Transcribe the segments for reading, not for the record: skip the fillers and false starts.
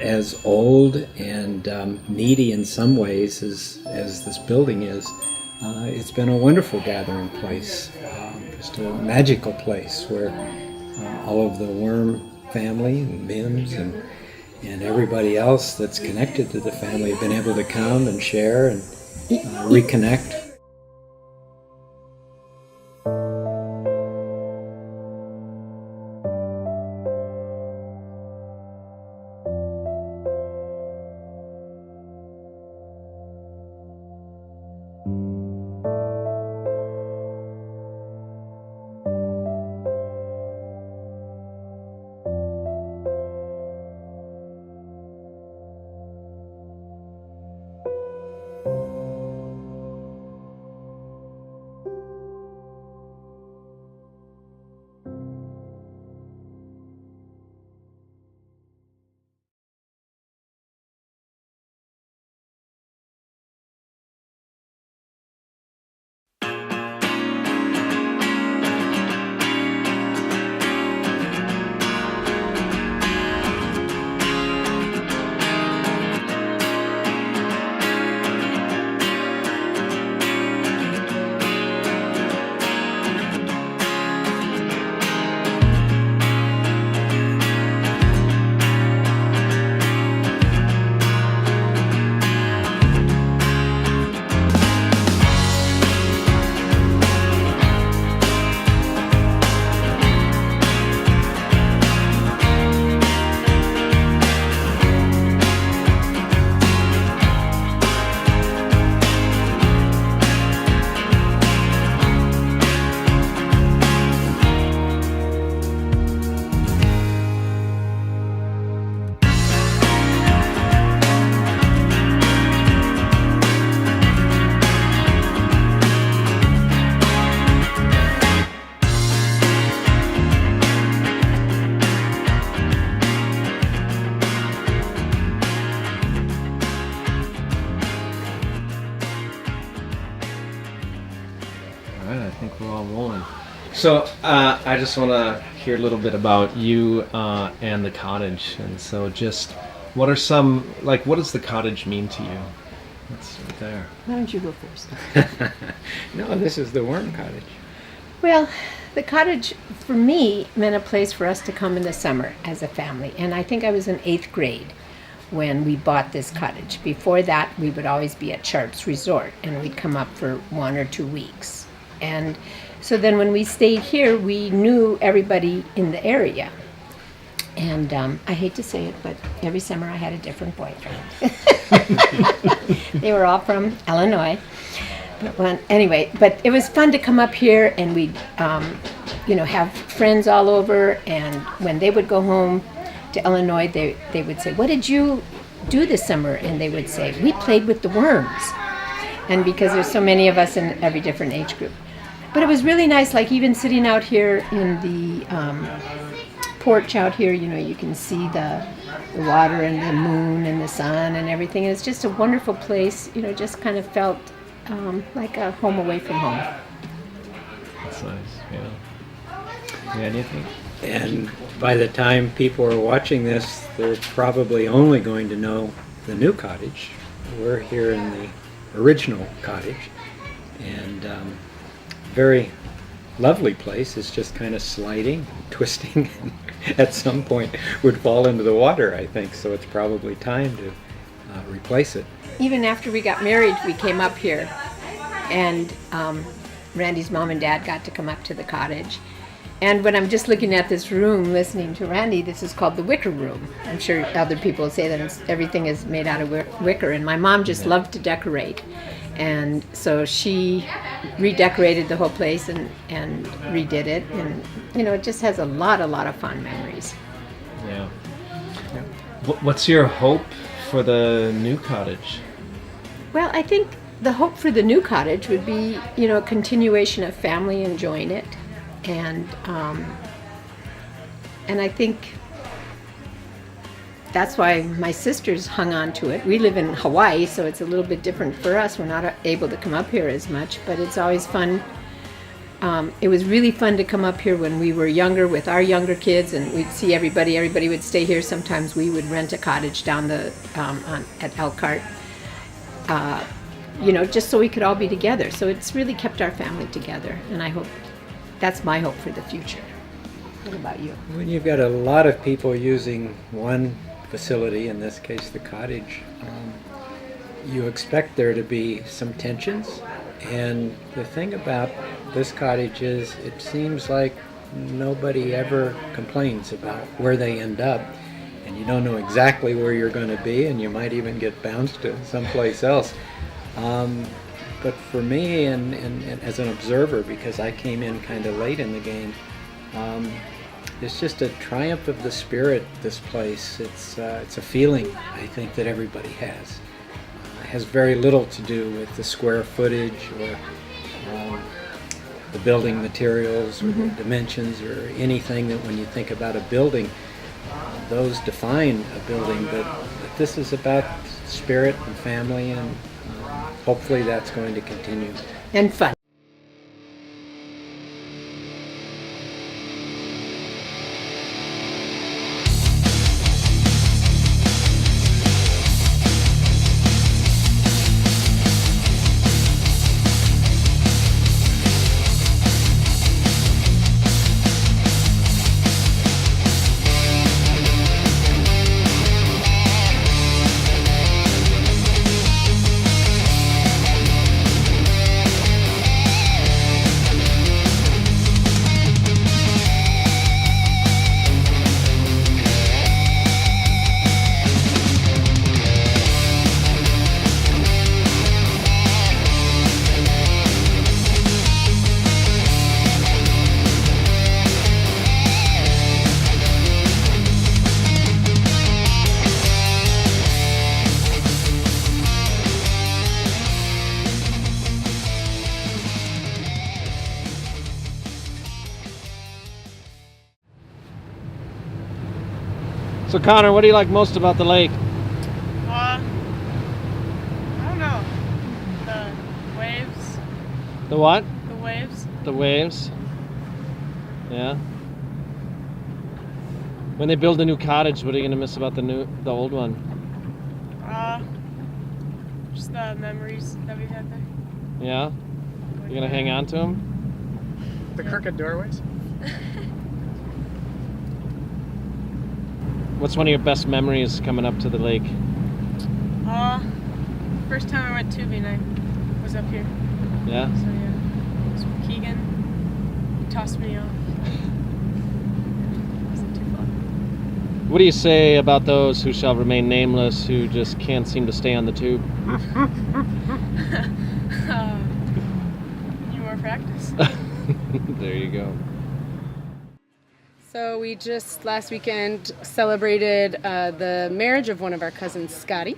As old and needy in some ways as this building is, it's been a wonderful gathering place, just a magical place where all of the Worm family, and Mims, and everybody else that's connected to the family have been able to come and share and reconnect. So I just want to hear a little bit about you and the cottage. And so just what are some, like, what does the cottage mean to you? That's right there. Why don't you go first? No, this is the Worm cottage. Well, the cottage, for me, meant a place for us to come in the summer as a family. And I think I was in 8th grade when we bought this cottage. Before that, we would always be at Sharp's Resort, and we'd come up for 1 or 2 weeks. And so then when we stayed here, we knew everybody in the area. And I hate to say it, but every summer I had a different boyfriend. They were all from Illinois. But it was fun to come up here, and we'd have friends all over. And when they would go home to Illinois, they would say, "What did you do this summer?" And they would say, "We played with the worms." And because there's so many of us in every different age group. But it was really nice, like even sitting out here in the porch out here, you can see the water and the moon and the sun and everything. It's just a wonderful place, just kind of felt like a home away from home. That's nice, yeah. Yeah, anything? And by the time people are watching this, they're probably only going to know the new cottage. We're here in the original cottage, and very lovely place. It's just kind of sliding, twisting, and at some point would fall into the water, I think, so it's probably time to replace it. Even after we got married, we came up here, and Randy's mom and dad got to come up to the cottage. And when I'm just looking at this room, listening to Randy, this is called the wicker room. I'm sure other people say that everything is made out of wicker, and my mom just loved to decorate. And so she redecorated the whole place and redid it, and it just has a lot of fun memories. Yeah. What's your hope for the new cottage? Well, I think the hope for the new cottage would be, a continuation of family enjoying it, and I think that's why my sisters hung on to it. We live in Hawaii, so it's a little bit different for us. We're not able to come up here as much, but it's always fun. It was really fun to come up here when we were younger with our younger kids, and we'd see everybody. Everybody would stay here. Sometimes we would rent a cottage down at Elkhart, just so we could all be together. So it's really kept our family together, and I hope that's my hope for the future. What about you? When you've got a lot of people using one facility, in this case the cottage, you expect there to be some tensions. And the thing about this cottage is it seems like nobody ever complains about where they end up, and you don't know exactly where you're going to be, and you might even get bounced to someplace else. But for me, and as an observer, because I came in kind of late in the game, it's just a triumph of the spirit, this place. It's a feeling, I think, that everybody has. It has very little to do with the square footage or the building materials or the dimensions or anything that when you think about a building, those define a building. But this is about spirit and family, and hopefully that's going to continue. And fun. So Connor, what do you like most about the lake? I don't know. The waves. The what? The waves. The waves. Yeah. When they build a new cottage, what are you gonna miss about the old one? Just the memories that we had there. Yeah. You're gonna hang on to them? The crooked doorways? What's one of your best memories coming up to the lake? First time I went tubing, I was up here. Yeah? So yeah, it was with Keegan. He tossed me off. Wasn't too fun. What do you say about those who shall remain nameless who just can't seem to stay on the tube? Need more practice. There you go. So we just last weekend celebrated the marriage of one of our cousins, Scotty,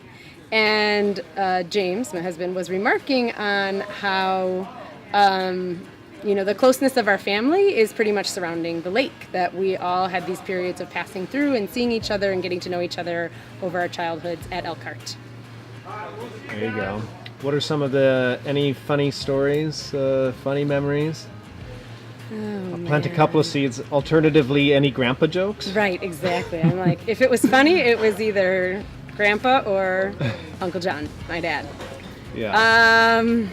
and James, my husband, was remarking on how the closeness of our family is pretty much surrounding the lake, that we all had these periods of passing through and seeing each other and getting to know each other over our childhoods at Elkhart. There you go. What are some of any funny stories, funny memories? Oh, I'll plant a couple of seeds. Alternatively, any grandpa jokes? Right, exactly. I'm like, if it was funny, it was either Grandpa or Uncle John, my dad. Yeah. I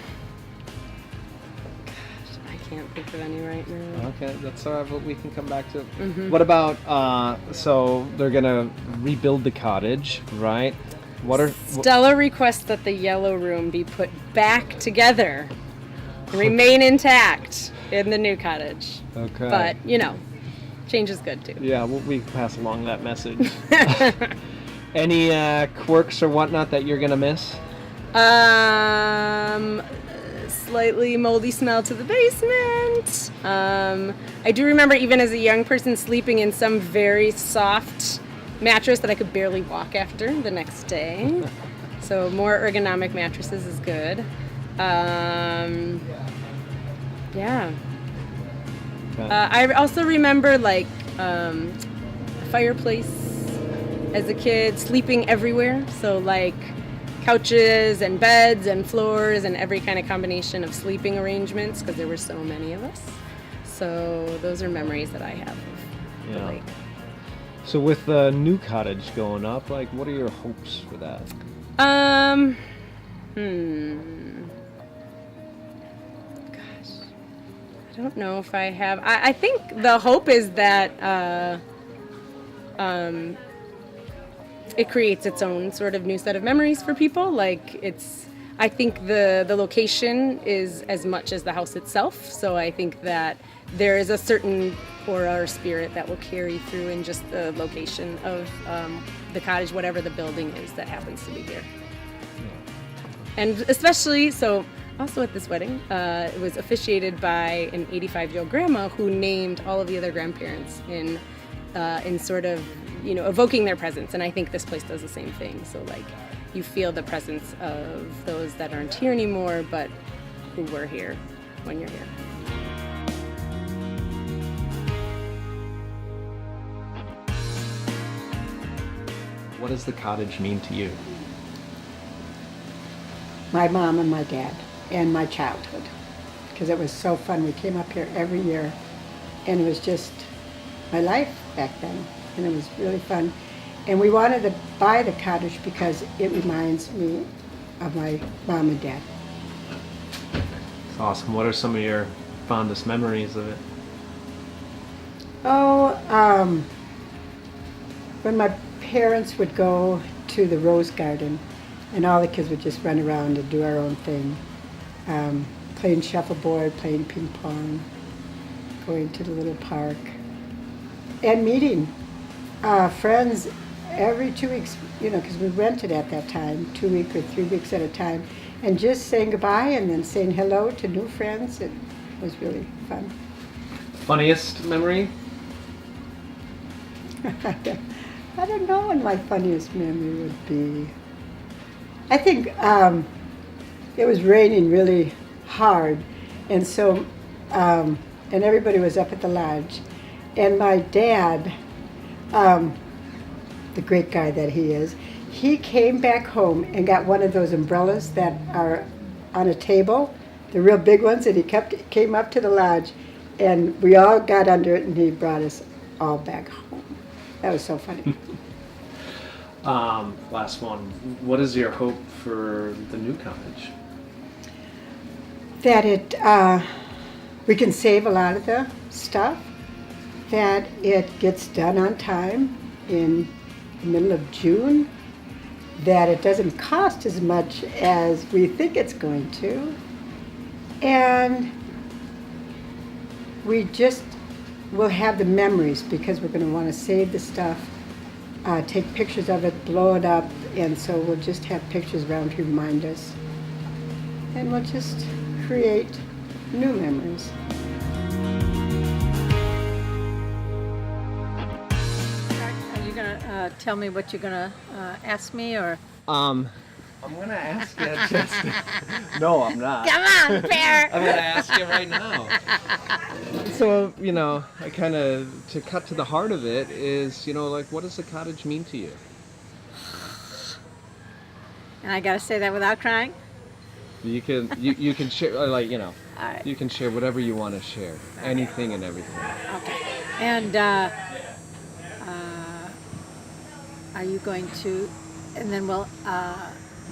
can't think of any right now. Okay, that's all right, but we can come back to it. Mm-hmm. What about, so they're going to rebuild the cottage, right? Stella requests that the yellow room be put back together, remain intact in the new cottage. Okay. But, change is good too. Yeah, we can pass along that message. Any quirks or whatnot that you're going to miss? Slightly moldy smell to the basement. I do remember even as a young person sleeping in some very soft mattress that I could barely walk after the next day. So more ergonomic mattresses is good. Yeah. I also remember like fireplace as a kid, sleeping everywhere. So like couches and beds and floors and every kind of combination of sleeping arrangements because there were so many of us. So those are memories that I have of the lake. So with the new cottage going up, like what are your hopes for that? Gosh, I don't know if I have. I think the hope is that it creates its own sort of new set of memories for people. Like I think the location is as much as the house itself. So I think that there is a certain aura or spirit that will carry through in just the location of the cottage, whatever the building is that happens to be here. And especially, so also at this wedding, it was officiated by an 85-year-old grandma who named all of the other grandparents in sort of, evoking their presence. And I think this place does the same thing. So like you feel the presence of those that aren't here anymore, but who were here when you're here. What does the cottage mean to you? My mom and my dad and my childhood, because it was so fun. We came up here every year, and it was just my life back then, and it was really fun. And we wanted to buy the cottage because it reminds me of my mom and dad. It's awesome. What are some of your fondest memories of it? When my parents would go to the rose garden, and all the kids would just run around and do our own thing, playing shuffleboard, playing ping pong, going to the little park, and meeting friends every 2 weeks, because we rented at that time, 2 weeks or 3 weeks at a time, and just saying goodbye and then saying hello to new friends. It was really fun. Funniest memory? I don't know what my funniest memory would be. I think it was raining really hard, and so and everybody was up at the lodge, and my dad, the great guy that he is, he came back home and got one of those umbrellas that are on a table, the real big ones, and he came up to the lodge, and we all got under it, and he brought us all back home. That was so funny. Last one. What is your hope for the new cottage? That we can save a lot of the stuff, that it gets done on time in the middle of June, that it doesn't cost as much as we think it's going to, and we just will have the memories because we're going to want to save the stuff, take pictures of it, blow it up, and so we'll just have pictures around to remind us, and we'll just create new memories. Are you gonna tell me what you're gonna ask me, or? I'm gonna ask you just. No, I'm not. Come on, Bear. I'm gonna ask you right now. So, I kind of, to cut to the heart of it is, like, what does the cottage mean to you? And I gotta say that without crying. You can share, like, All right. you can share whatever you want to share, anything and everything. Okay. And are you going to? And then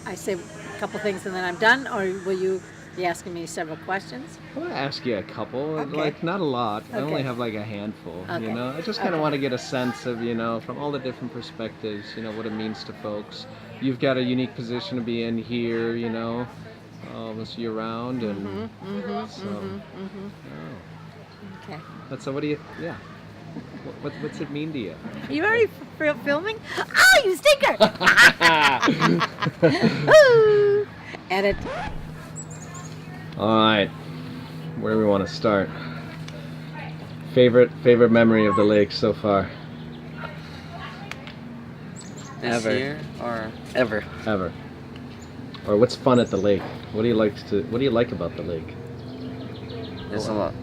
I say a couple things and then I'm done, or will you be asking me several questions? I'm gonna ask you a couple, Okay. like not a lot. I only Okay. have like a handful. Okay. I just kind of want to get a sense of, from all the different perspectives, what it means to folks. You've got a unique position to be in here, almost year round, and Okay. So what do you? Yeah. What's it mean to you? You already filming? Oh, you stinker! Woo! Edit. All right. Where do we want to start? Favorite memory of the lake so far? This Ever. year or Ever. Ever. Or what's fun at the lake? What do you like about the lake? there's a lot.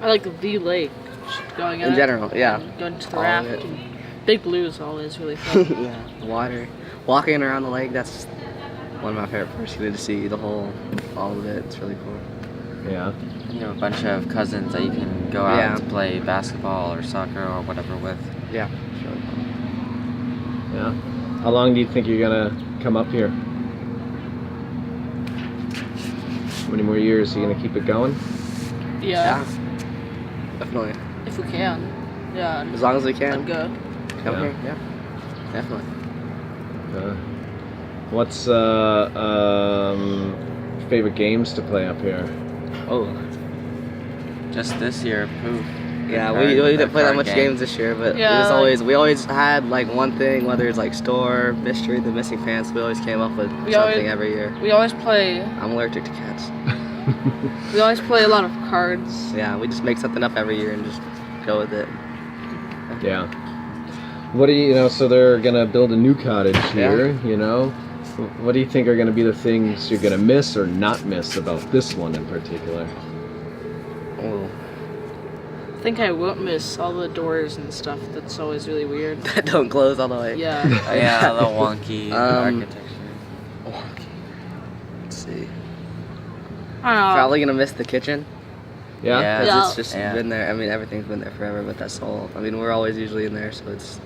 I like the lake. Just going In out general, yeah. and going to the All raft. of it. And Big Blue is always really fun. Yeah. Water. Walking around the lake, that's one of my favorite parts. You get to see all of it. It's really cool. Yeah. You have a bunch of cousins that you can go out Yeah. to play basketball or soccer or whatever with. Yeah. It's really cool. Yeah. How long do you think you're gonna come up here? How many more years? Are you gonna keep it going? Yeah, Definitely. if we can. Yeah, As long as we I'd can. go. Come Yeah. here. Yeah. Definitely. What's favorite games to play up here? Oh. Just this year, poof. Yeah, The we card- didn't the play that card much game. games this year, but Yeah, we always had like one thing, whether it's like store, mystery, the missing pants. We always came up with We something always- every year. We always play. I'm allergic to cats. We always play a lot of cards. Yeah, we just make something up every year and just go with it. Yeah. What do you so they're gonna build a new cottage here, you know? What do you think are gonna be the things you're gonna miss or not miss about this one in particular? Oh, I think I won't miss all the doors and stuff. That's always really weird. that don't close all the way. Yeah. Oh, yeah, the wonky architecture. Let's see. I don't know. Probably gonna miss the kitchen. Yeah? Yeah. 'Cause Yeah. it's just Yeah. been there. I mean, everything's been there forever, but that's all. I mean, we're always usually in there, so it's.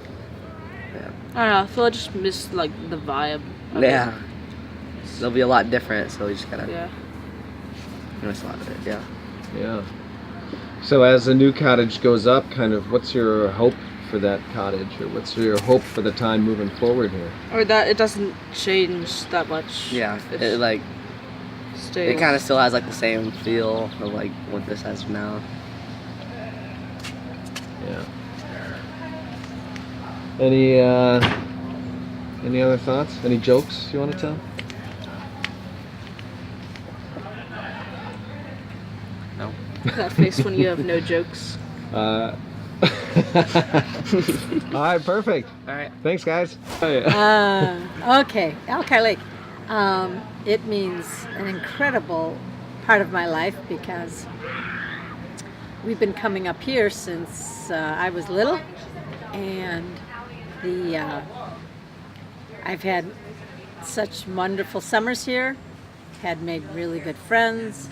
I don't know. I feel I just miss like the vibe. of Yeah. it. They'll be a lot different, so we just gotta Yeah. miss a lot of it. Yeah. Yeah. So as the new cottage goes up, kind of what's your hope for that cottage, or what's your hope for the time moving forward here? Or that it doesn't change that much. Yeah. It It, like stays. it kind of still has like the same feel of like what this has now. Yeah. Any other thoughts? Any jokes you want to tell? No. That face when you have no jokes. All right, perfect. All right. Thanks, guys. Okay, Alki Lake. It means an incredible part of my life because we've been coming up here since I was little, and I've had such wonderful summers here, had made really good friends,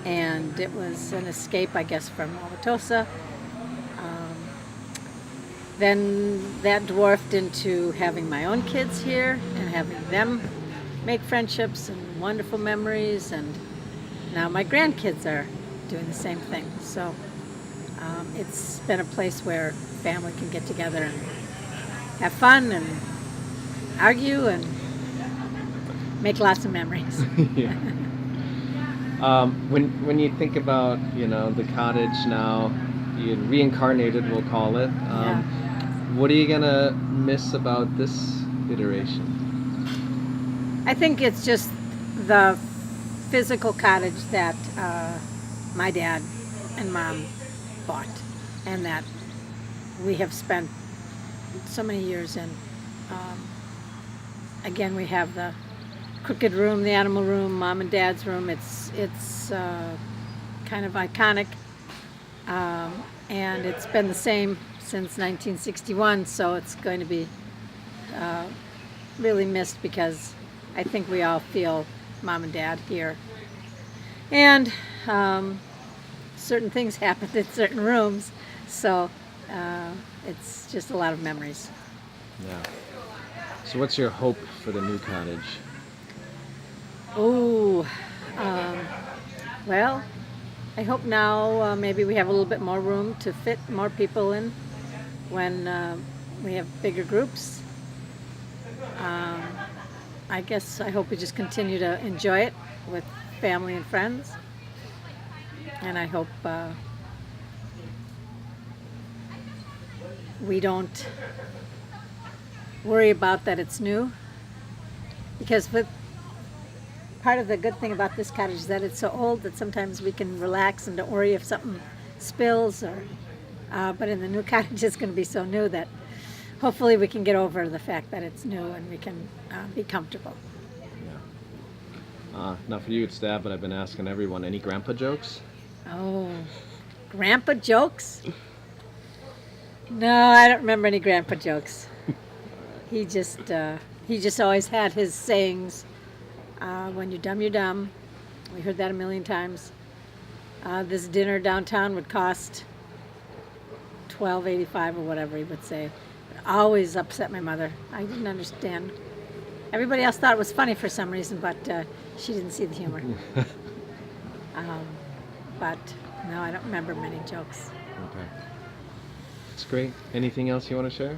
and it was an escape, I guess, from Wauwatosa. Then that dwarfed into having my own kids here and having them make friendships and wonderful memories, and now my grandkids are doing the same thing. So it's been a place where family can get together and have fun and argue and make lots of memories. Yeah. When you think about the cottage now, you reincarnated, we'll call it. Yeah. What are you gonna miss about this iteration? I think it's just the physical cottage that my dad and mom bought and that we have spent so many years in. Again, we have the crooked room, the animal room, mom and dad's room. It's kind of iconic, and it's been the same since 1961, so it's going to be really missed because I think we all feel mom and dad here. And certain things happened in certain rooms, so it's just a lot of memories. Yeah. So what's your hope for the new cottage? Oh, well, I hope now maybe we have a little bit more room to fit more people in when we have bigger groups. I guess I hope we just continue to enjoy it with family and friends. And I hope we don't worry about that it's new. Because part of the good thing about this cottage is that it's so old that sometimes we can relax and don't worry if something spills. But in the new cottage, it's going to be so new that hopefully we can get over the fact that it's new and we can be comfortable. Not for you, it's Dad, but I've been asking everyone, any grandpa jokes? Oh, grandpa jokes? No, I don't remember any grandpa jokes. He just always had his sayings. When you're dumb, you're dumb. We heard that a million times. This dinner downtown would cost $12.85 or whatever he would say. It always upset my mother. I didn't understand. Everybody else thought it was funny for some reason, but she didn't see the humor. But no, I don't remember many jokes. Okay. That's great. Anything else you want to share?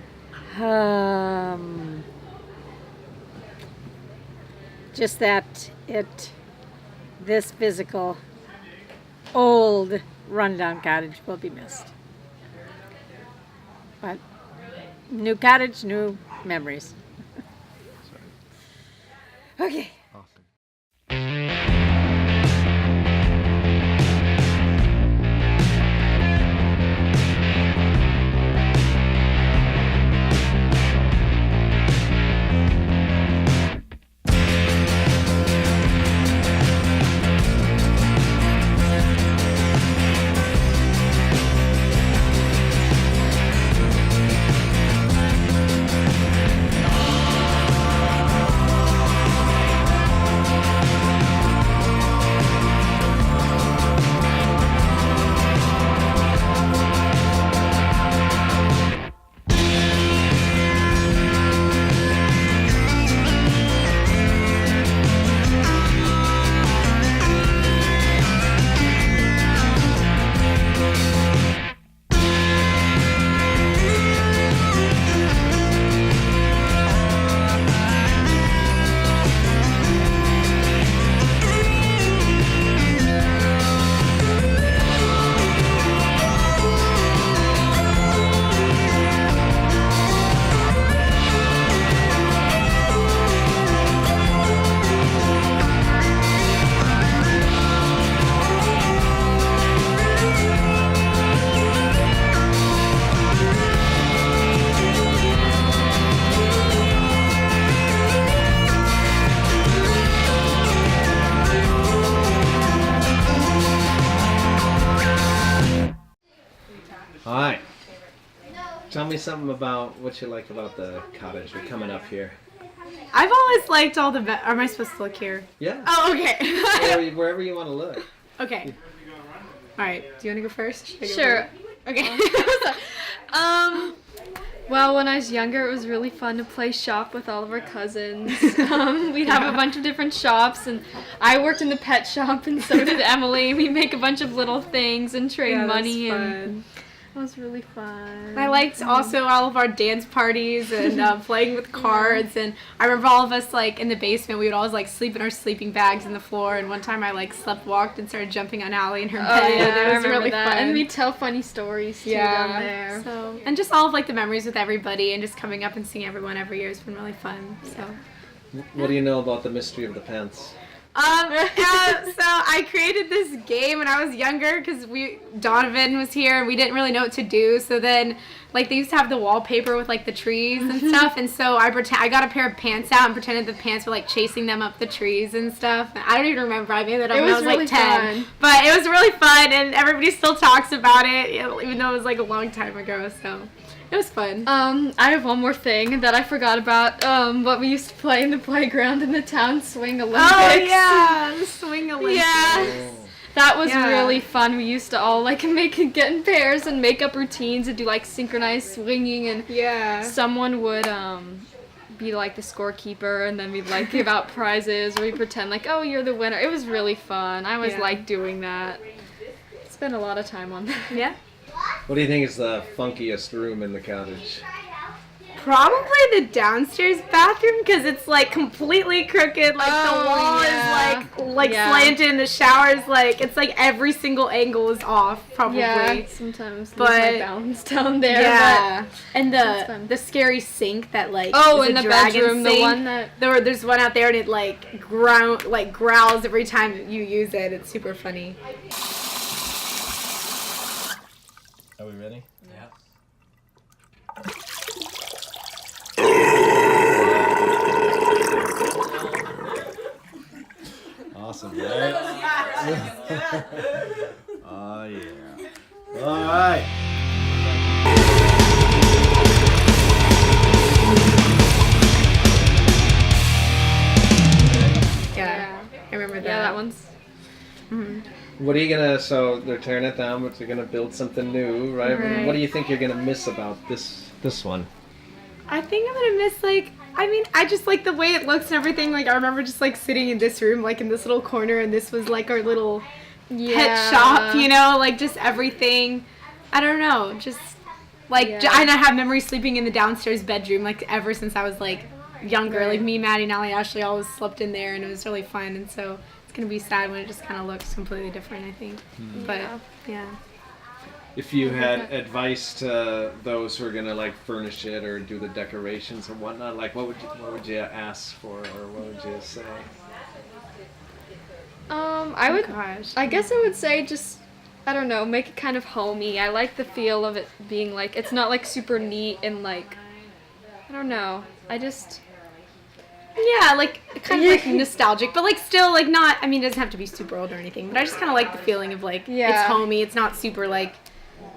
Just that this physical, old, rundown cottage will be missed. But new cottage, new memories. Okay. Awesome. Hi. Tell me something about what you like about the cottage. You're coming up here. I've always liked all the. Am I supposed to look here? Yeah. Oh, okay. Wherever you want to look. Okay. All right. Do you want to go first? Should I go Sure. first? Okay. Well, when I was younger, it was really fun to play shop with all of our cousins. We'd have a bunch of different shops, and I worked in the pet shop, and so did Emily. We make a bunch of little things and trade Yeah, that's money, fun. and it was really fun. I liked also all of our dance parties and playing with cards. And I remember all of us like in the basement. We would always like sleep in our sleeping bags in the floor. And one time I like slept walked and started jumping on Allie in her Oh bed. yeah, I It was remember really that. fun. And we tell funny stories too down there. So and just all of like the memories with everybody and just coming up and seeing everyone every year has been really fun. So. What do you know about the mystery of the pants? So I created this game when I was younger because Donovan was here and we didn't really know what to do. So then, like, they used to have the wallpaper with like the trees and stuff, and so I got a pair of pants out and pretended the pants were like chasing them up the trees and stuff. And I don't even remember. I made that up when I was really like 10, fun. but it was really fun, and everybody still talks about it, even though it was like a long time ago. So. It was fun. I have one more thing that I forgot about. What we used to play in the playground in the town swing Olympics. Oh yeah, the swing Olympics. Yeah. That was Yeah. really fun. We used to all like get in pairs and make up routines and do like synchronized swinging, and Yeah. someone would be like the scorekeeper, and then we'd like give out prizes or we pretend like, oh, you're the winner. It was really fun. I always Yeah. liked doing that. Spent a lot of time on that. Yeah. What do you think is the funkiest room in the cottage? Probably the downstairs bathroom because it's like completely crooked. Like the wall yeah. is like Yeah. slanted, and the shower's like it's like every single angle is off. Probably. Yeah, sometimes lose But- my balance down there. Yeah. And That's fun. the scary sink that like Oh, is in a the dragon bedroom, the sink. one that There's one out there and it like growls every time you use it. It's super funny. Are we ready? Yeah. awesome, right? Oh yeah. All right. Yeah, I remember that. Yeah, that one's. What are you gonna? So they're tearing it down, but they're gonna build something new, right? Right. What do you think you're gonna miss about this one? I think I'm gonna miss I just like the way it looks and everything. Like I remember just like sitting in this room, like in this little corner, and this was like our little pet shop, you know, like just everything. I don't know, just like and I have memories sleeping in the downstairs bedroom, like ever since I was like younger. Like me, Maddie, and Allie, Ashley always slept in there, and it was really fun. And so it's gonna be sad when it just kind of looks completely different, I think. But yeah. If you had advice to those who are gonna like furnish it or do the decorations or whatnot, like what would you ask for, or what would you say? I would. I guess I would say just. I don't know, make it kind of homey. I like the feel of it being like, it's not like super neat and like, I don't know. I just. Yeah, like kind of like nostalgic, but like still like not. I mean, it doesn't have to be super old or anything. But I just kind of like the feeling of like it's homey. It's not super like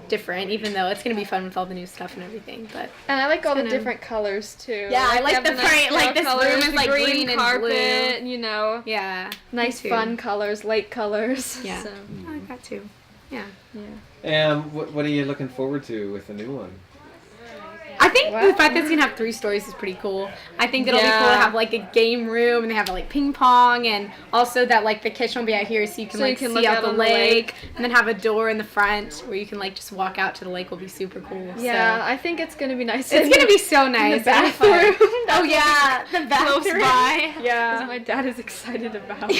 different, even though it's gonna be fun with all the new stuff and everything. But and I like all the different colors too. Yeah, I like the bright, like this colors, room is the like green green carpet, and blue. you know. Yeah, nice fun colors, light colors. Yeah, so. I like that too. Yeah. What are you looking forward to with the new one? I think the fact that it's gonna have 3 stories is pretty cool. I think it'll be cool to have like a game room and they have like ping pong, and also that like the kitchen will be out here so you can see out the lake, and then have a door in the front where you can like just walk out to the lake will be super cool. Yeah, so. I think it's gonna be nice. It's gonna be so nice. The bathroom. Oh yeah, the bathroom. Close by. Yeah. As my dad is excited about.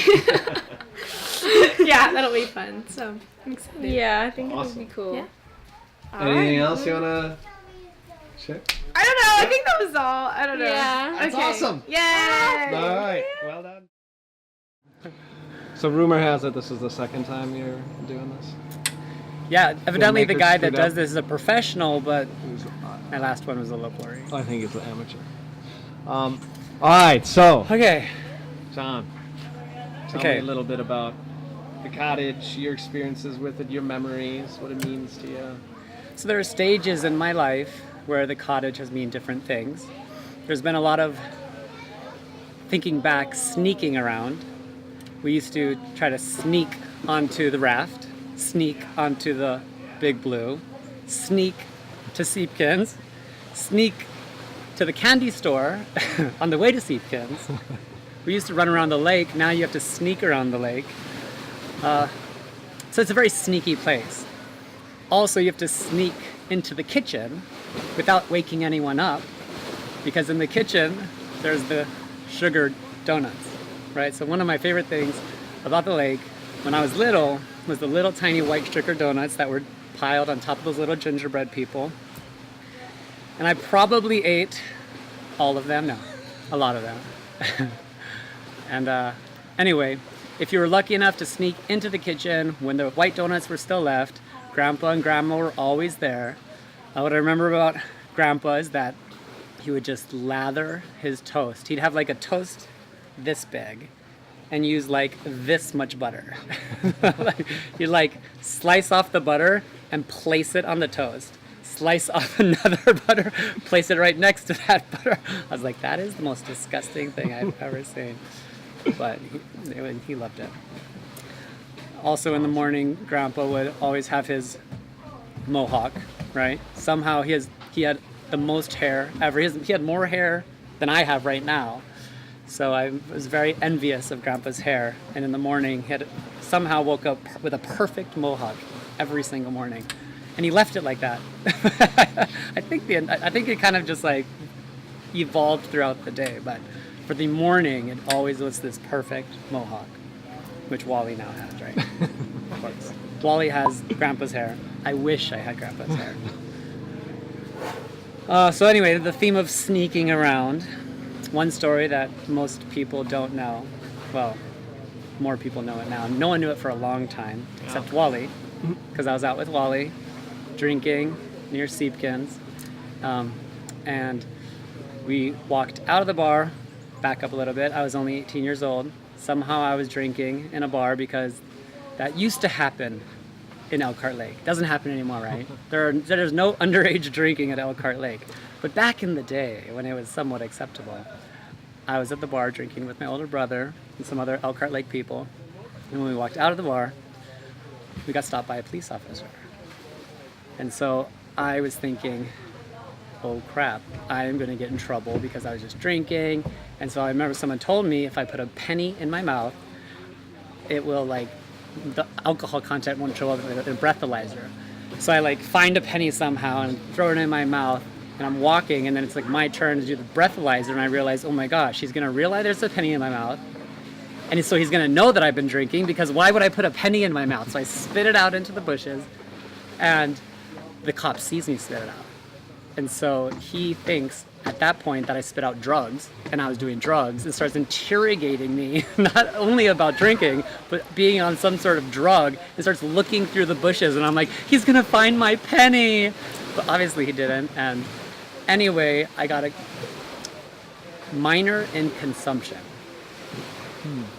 Yeah, that'll be fun. So I'm excited. Yeah, I think Awesome. it'll be cool. Yeah. Anything else you wanna check? I don't know. I think that was all. I don't know. Yeah. That's awesome. Yay! All right, well done. So rumor has it this is the second time you're doing this. Yeah, evidently the Filmmakers guy that screwed does up. this is a professional, but my last one was a local. I think it's an amateur. All right, so Okay. John, tell Okay. me a little bit about the cottage, your experiences with it, your memories, what it means to you. So there are stages in my life where the cottage has mean different things. There's been a lot of thinking back, sneaking around. We used to try to sneak onto the raft, sneak onto the Big Blue, sneak to Seepkins, sneak to the candy store on the way to Seepkins. We used to run around the lake. Now you have to sneak around the lake. So it's a very sneaky place. Also, you have to sneak into the kitchen without waking anyone up, because in the kitchen there's the sugar donuts, right? So one of my favorite things about the lake when I was little was the little tiny white sugar donuts that were piled on top of those little gingerbread people. And I probably ate all of them, no, a lot of them. And anyway, if you were lucky enough to sneak into the kitchen when the white donuts were still left, Grandpa and Grandma were always there. What I remember about Grandpa is that he would just lather his toast. He'd have like a toast this big and use like this much butter. He'd like slice off the butter and place it on the toast. Slice off another butter, place it right next to that butter. I was like, that is the most disgusting thing I've ever seen. But he loved it. Also in the morning, Grandpa would always have his mohawk, right? Somehow he had the most hair ever. He had more hair than I have right now. So I was very envious of Grandpa's hair. And in the morning, he had somehow woke up with a perfect mohawk every single morning. And he left it like that. I think it kind of just like evolved throughout the day. But for the morning, it always was this perfect mohawk, which Wally now has, right? Of course. Wally has Grandpa's hair. I wish I had Grandpa's hair. So anyway, the theme of sneaking around. One story that most people don't know. Well, more people know it now. No one knew it for a long time, except Wally, because I was out with Wally, drinking near Seepkins, and we walked out of the bar, back up a little bit. I was only 18 years old, somehow I was drinking in a bar because that used to happen in Elkhart Lake. Doesn't happen anymore, right? There's no underage drinking at Elkhart Lake. But back in the day, when it was somewhat acceptable, I was at the bar drinking with my older brother and some other Elkhart Lake people. And when we walked out of the bar, we got stopped by a police officer. And so I was thinking, oh crap, I am going to get in trouble because I was just drinking. And so I remember someone told me if I put a penny in my mouth, it will the alcohol content won't show up in a breathalyzer. So I find a penny somehow and throw it in my mouth, and I'm walking, and then it's my turn to do the breathalyzer, and I realize, oh my gosh, he's going to realize there's a penny in my mouth. And so he's going to know that I've been drinking, because why would I put a penny in my mouth? So I spit it out into the bushes, and the cop sees me spit it out. And so he thinks at that point that I spit out drugs, and I was doing drugs, and starts interrogating me, not only about drinking, but being on some sort of drug, and starts looking through the bushes, and I'm like, he's gonna find my penny! But obviously he didn't, and anyway, I got a minor in consumption.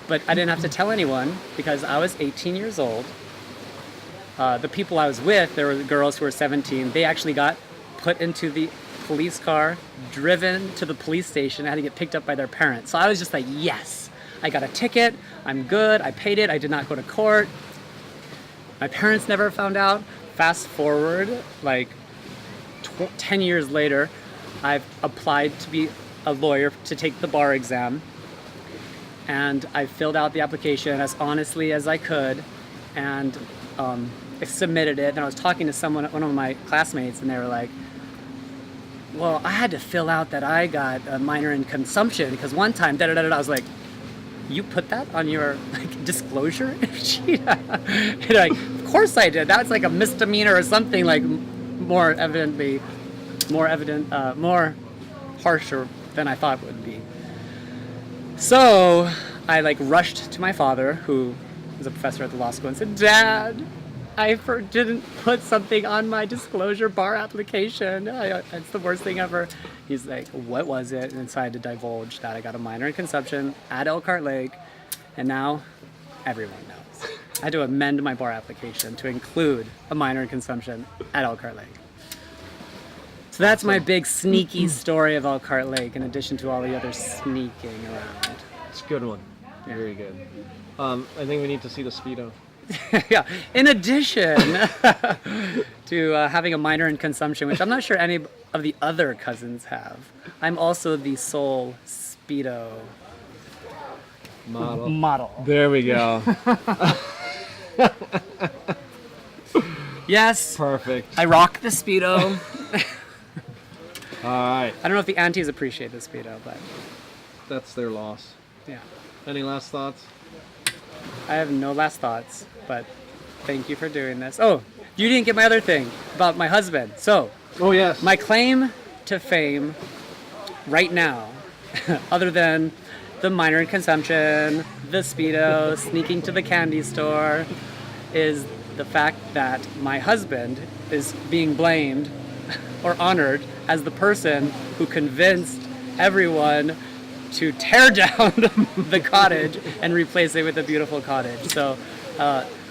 But I didn't have to tell anyone, because I was 18 years old. The people I was with, there were girls who were 17, they actually got put into the police car, driven to the police station, and had to get picked up by their parents. So I was just like, yes, I got a ticket, I'm good, I paid it, I did not go to court. My parents never found out. Fast forward, 10 years later, I've applied to be a lawyer to take the bar exam. And I filled out the application as honestly as I could, and I submitted it. And I was talking to one of my classmates, and they were like, well, I had to fill out that I got a minor in consumption because one time, I was like, you put that on your disclosure sheet? And of course I did. That's a misdemeanor or something more harsher than I thought it would be. So I rushed to my father, who was a professor at the law school, and said, Dad, I didn't put something on my disclosure bar application. It's the worst thing ever. He's like, what was it? And so I had to divulge that I got a minor in consumption at Elkhart Lake, and now everyone knows. I had to amend my bar application to include a minor in consumption at Elkhart Lake. So that's my big sneaky story of Elkhart Lake, in addition to all the other sneaking around. It's a good one. Yeah. Very good. I think we need to see the Speedo. Yeah. In addition to having a minor in consumption, which I'm not sure any of the other cousins have, I'm also the sole Speedo model. There we go. Yes. Perfect. I rock the Speedo. All right. I don't know if the aunties appreciate the Speedo, but that's their loss. Yeah. Any last thoughts? I have no last thoughts, but thank you for doing this. Oh, you didn't get my other thing about my husband. So, oh yes, my claim to fame right now, other than the minor in consumption, the Speedo, sneaking to the candy store, is the fact that my husband is being blamed or honored as the person who convinced everyone to tear down the cottage and replace it with a beautiful cottage. So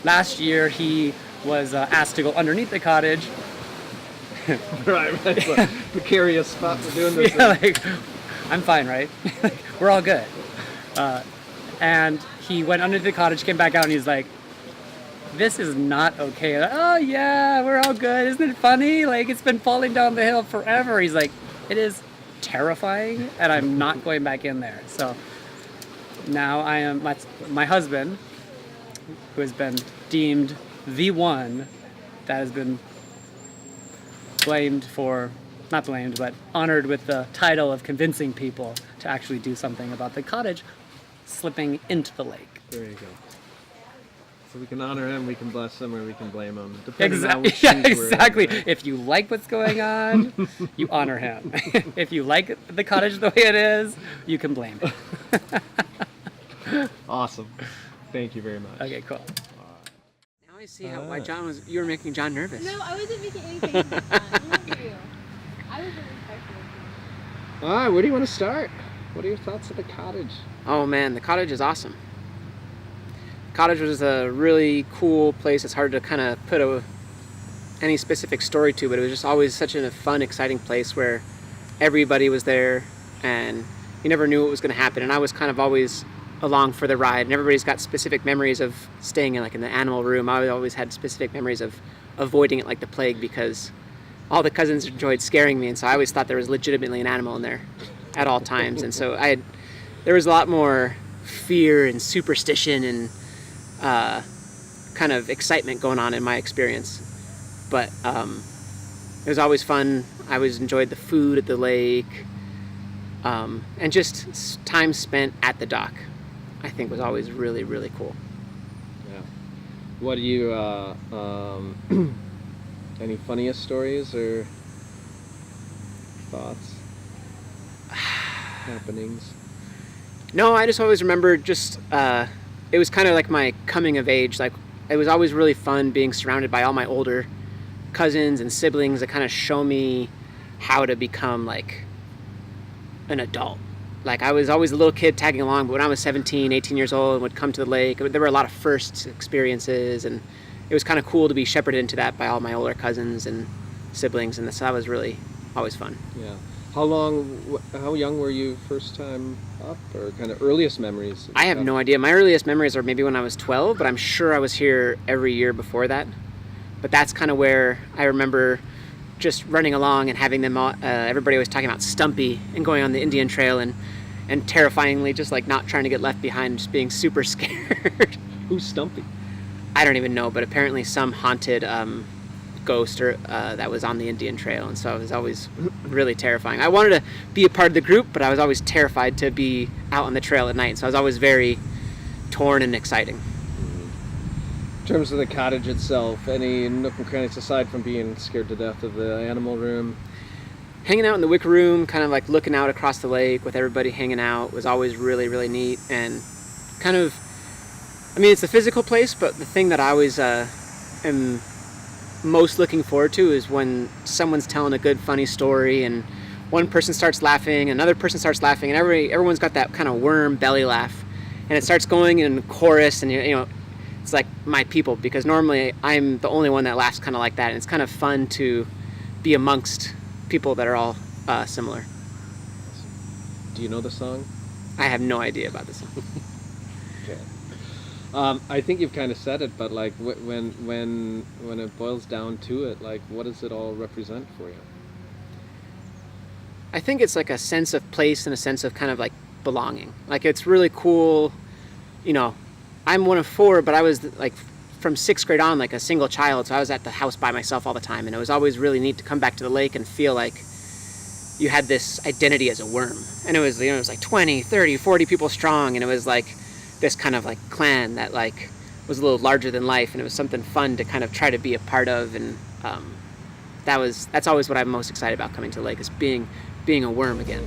last year he was asked to go underneath the cottage. right. It's a precarious spot for doing this. Yeah, I'm fine, right? We're all good. And he went underneath the cottage, came back out, and he's like, this is not okay. Like, oh yeah, we're all good. Isn't it funny? It's been falling down the hill forever. He's like, it is terrifying, and I'm not going back in there. So now I am my husband, who has been deemed the one that has been not blamed, but honored with the title of convincing people to actually do something about the cottage slipping into the lake. There you go. So we can honor him, we can bless him, or we can blame him. Depending on which Yeah, shoes we're in, exactly. right? If you like what's going on, you honor him. If you like the cottage the way it is, you can blame him. Awesome. Thank you very much. Okay, cool. Now I see why you were making John nervous. No, I wasn't making anything fun. Look at you. I was really respectful. All right, where do you want to start? What are your thoughts of the cottage? Oh man, the cottage is awesome. Cottage was a really cool place. It's hard to kind of put any specific story to, but it was just always such a fun, exciting place where everybody was there and you never knew what was going to happen. And I was kind of always along for the ride, and everybody's got specific memories of staying in the animal room. I always had specific memories of avoiding it like the plague because all the cousins enjoyed scaring me, and so I always thought there was legitimately an animal in there at all times. And so there was a lot more fear and superstition and kind of excitement going on in my experience. But it was always fun. I always enjoyed the food at the lake, and just time spent at the dock, I think, was always really, really cool. Yeah. What do you, any funniest stories or thoughts, happenings? No, I just always remember just, it was kind of like my coming of age. Like, it was always really fun being surrounded by all my older cousins and siblings that kind of show me how to become like an adult. Like, I was always a little kid tagging along, but when I was 17, 18 years old and would come to the lake, there were a lot of first experiences, and it was kind of cool to be shepherded into that by all my older cousins and siblings, and so that was really always fun. Yeah. How young were you first time up, or kind of earliest memories? I have no idea. My earliest memories are maybe when I was 12, but I'm sure I was here every year before that. But that's kind of where I remember just running along and having them all, everybody was talking about Stumpy and going on the Indian Trail and terrifyingly just like not trying to get left behind, just being super scared. Who's Stumpy? I don't even know, but apparently some haunted ghost or that was on the Indian Trail, and so it was always really terrifying. I wanted to be a part of the group, but I was always terrified to be out on the trail at night, so I was always very torn and exciting. In terms of the cottage itself, any nook and crannies aside from being scared to death of the animal room? Hanging out in the wicker room, kind of like looking out across the lake with everybody hanging out, was always really, really neat. And kind of, I mean, it's a physical place, but the thing that I always am most looking forward to is when someone's telling a good, funny story and one person starts laughing, another person starts laughing, and everyone's got that kind of worm belly laugh. And it starts going in chorus, and you know, it's like my people, because normally I'm the only one that laughs kind of like that, and it's kind of fun to be amongst people that are all similar. Do you know the song? I have no idea about the song. Okay. I think you've kind of said it, but like when it boils down to it, like what does it all represent for you? I think it's like a sense of place and a sense of kind of like belonging. Like, it's really cool, you know. I'm one of four, but I was like from 6th grade on like a single child, so I was at the house by myself all the time, and it was always really neat to come back to the lake and feel like you had this identity as a worm. And it was, you know, it was like 20, 30, 40 people strong, and it was like this kind of like clan that like was a little larger than life, and it was something fun to kind of try to be a part of. And that's always what I'm most excited about coming to the lake, is being a worm again.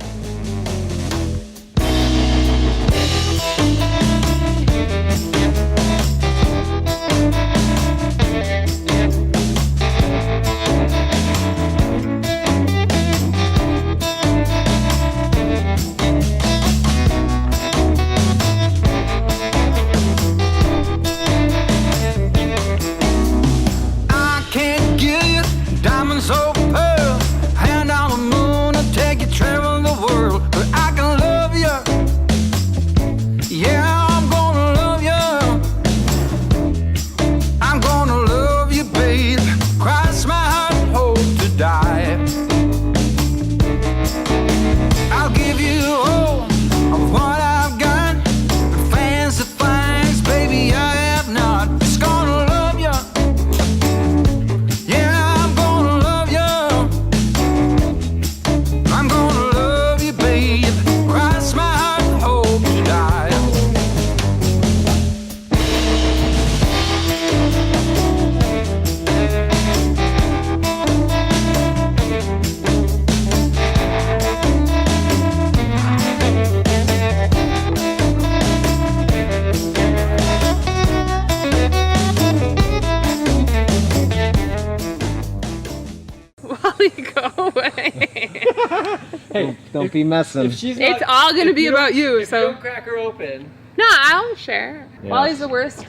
Hey, don't be messing. It's all gonna be about you. So don't crack her open. no, I'll share. Yeah. Wally's the worst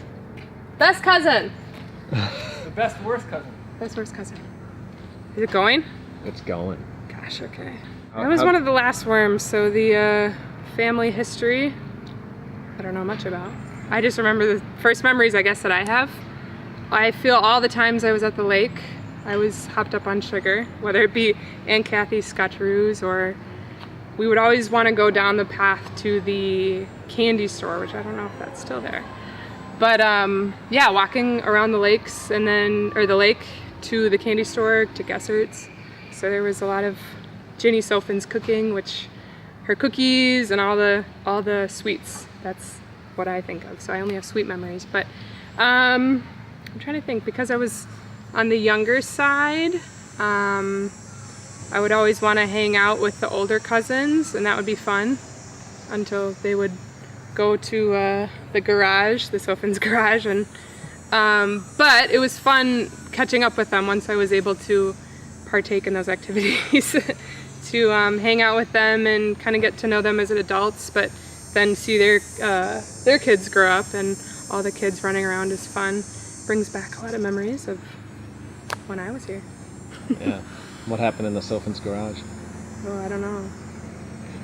Best cousin. The best worst cousin. Best worst cousin. Is it going? It's going. Gosh, okay. I was one of the last worms, so the family history, I don't know much about. I just remember the first memories, I guess, that I have. I feel all the times I was at the lake, I was hopped up on sugar, whether it be Aunt Kathy's Scotcheroos, or we would always want to go down the path to the candy store, which I don't know if that's still there. But yeah, walking around the lakes and then, or the lake to the candy store, to Gessert's. So there was a lot of Ginny Sophin's cooking, which her cookies and all the sweets. That's what I think of. So I only have sweet memories. But I'm trying to think, because I was on the younger side, I would always want to hang out with the older cousins, and that would be fun until they would go to the garage, the Sophin's garage, and but it was fun catching up with them once I was able to partake in those activities. To hang out with them and kind of get to know them as adults, but then see their kids grow up and all the kids running around is fun. Brings back a lot of memories of when I was here. Yeah. What happened in the Sophin's garage? Oh, I don't know.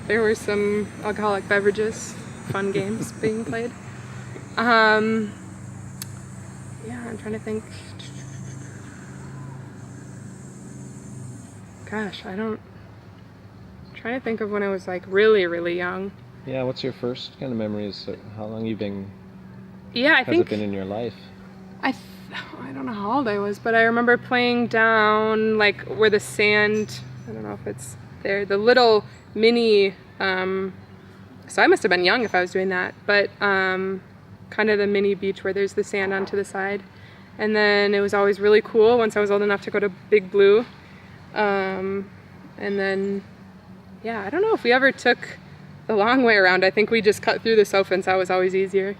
There were some alcoholic beverages, fun games being played. Yeah, I'm trying to think. Gosh, I'm trying to think of when I was like really, really young. Yeah, what's your first kind of memories? How long you been? Yeah, has it been in your life? I don't know how old I was, but I remember playing down like where the sand, I don't know if it's there, the little mini, so I must have been young if I was doing that, but kind of the mini beach where there's the sand onto the side. And then it was always really cool once I was old enough to go to Big Blue. And then, yeah, I don't know if we ever took the long way around. I think we just cut through the Sophins. That was always easier.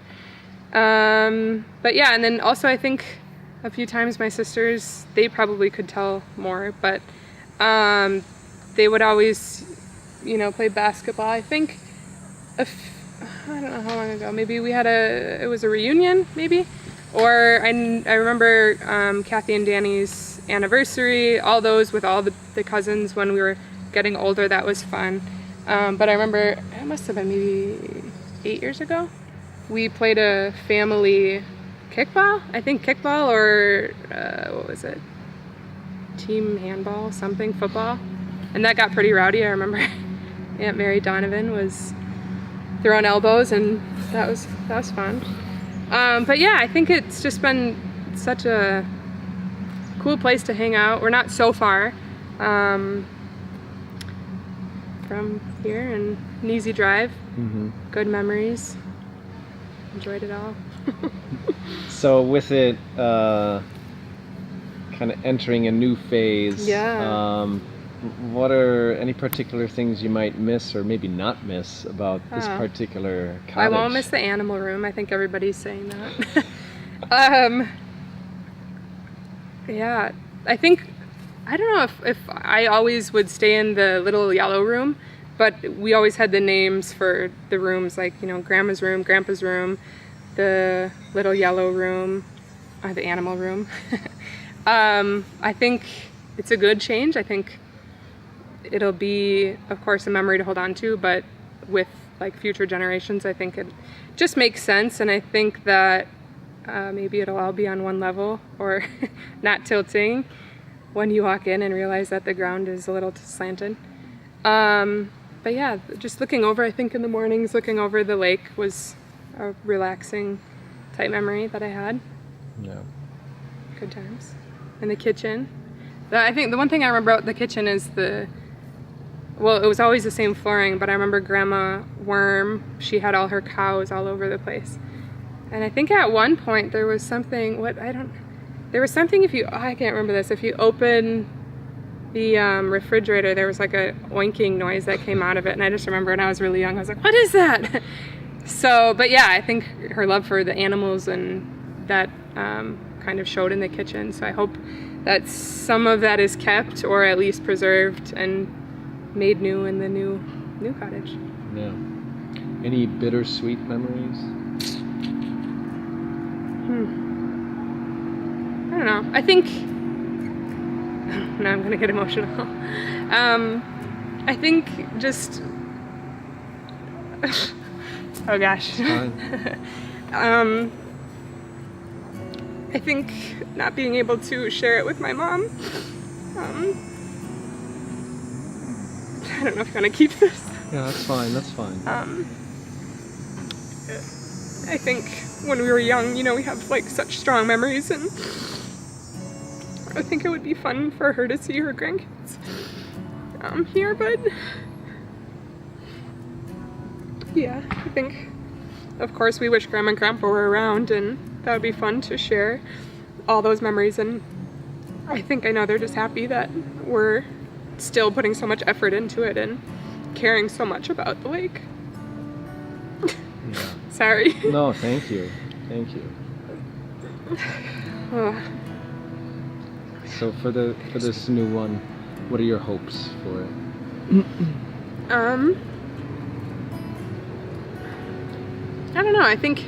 But yeah, and then also I think a few times my sisters, they probably could tell more, but they would always, play basketball. I think, I don't know how long ago, maybe we had it was a reunion, maybe? Or I remember Kathy and Danny's anniversary, all those with all the cousins when we were getting older. That was fun. But I remember, it must have been maybe 8 years ago, we played a family kickball, I think kickball, or what was it? Team handball, something, football. And that got pretty rowdy. I remember Aunt Mary Donovan was throwing elbows, and that was fun. But yeah, I think it's just been such a cool place to hang out. We're not so far from here, and an easy drive. Mm-hmm. Good memories. Enjoyed it all. So with it kind of entering a new phase, yeah. What are any particular things you might miss or maybe not miss about this particular cottage? I won't miss the animal room. I think everybody's saying that. Yeah, I think, I don't know if I always would stay in the little yellow room, but we always had the names for the rooms, like, Grandma's room, Grandpa's room, the little yellow room, the animal room. I think it's a good change. I think it'll be, of course, a memory to hold on to, but with like future generations, I think it just makes sense. And I think that maybe it'll all be on one level or not tilting when you walk in and realize that the ground is a little slanted. But yeah, just looking over, I think in the mornings, looking over the lake was a relaxing type memory that I had. Yeah. Good times. And the kitchen. I think the one thing I remember about the kitchen is well, it was always the same flooring, but I remember Grandma Worm, she had all her cows all over the place. And I think at one point there was something, there was something I can't remember this, if you open the refrigerator, there was like a oinking noise that came out of it, and I just remember when I was really young, I was like, what is that? So, but yeah, I think her love for the animals and that kind of showed in the kitchen, so I hope that some of that is kept or at least preserved and made new in the new cottage. Yeah. Any bittersweet memories? don't know. I think now I'm gonna get emotional. I think just oh gosh. I think not being able to share it with my mom. I don't know if I'm gonna keep this. Yeah, that's fine. That's fine. I think when we were young, we have like such strong memories, and I think it would be fun for her to see her grandkids here, but yeah, I think of course we wish Grandma and Grandpa were around, and that would be fun to share all those memories, and I know they're just happy that we're still putting so much effort into it and caring so much about the lake. Yeah. Sorry. No, thank you. Thank you. Oh. So for this new one, what are your hopes for it? I don't know. I think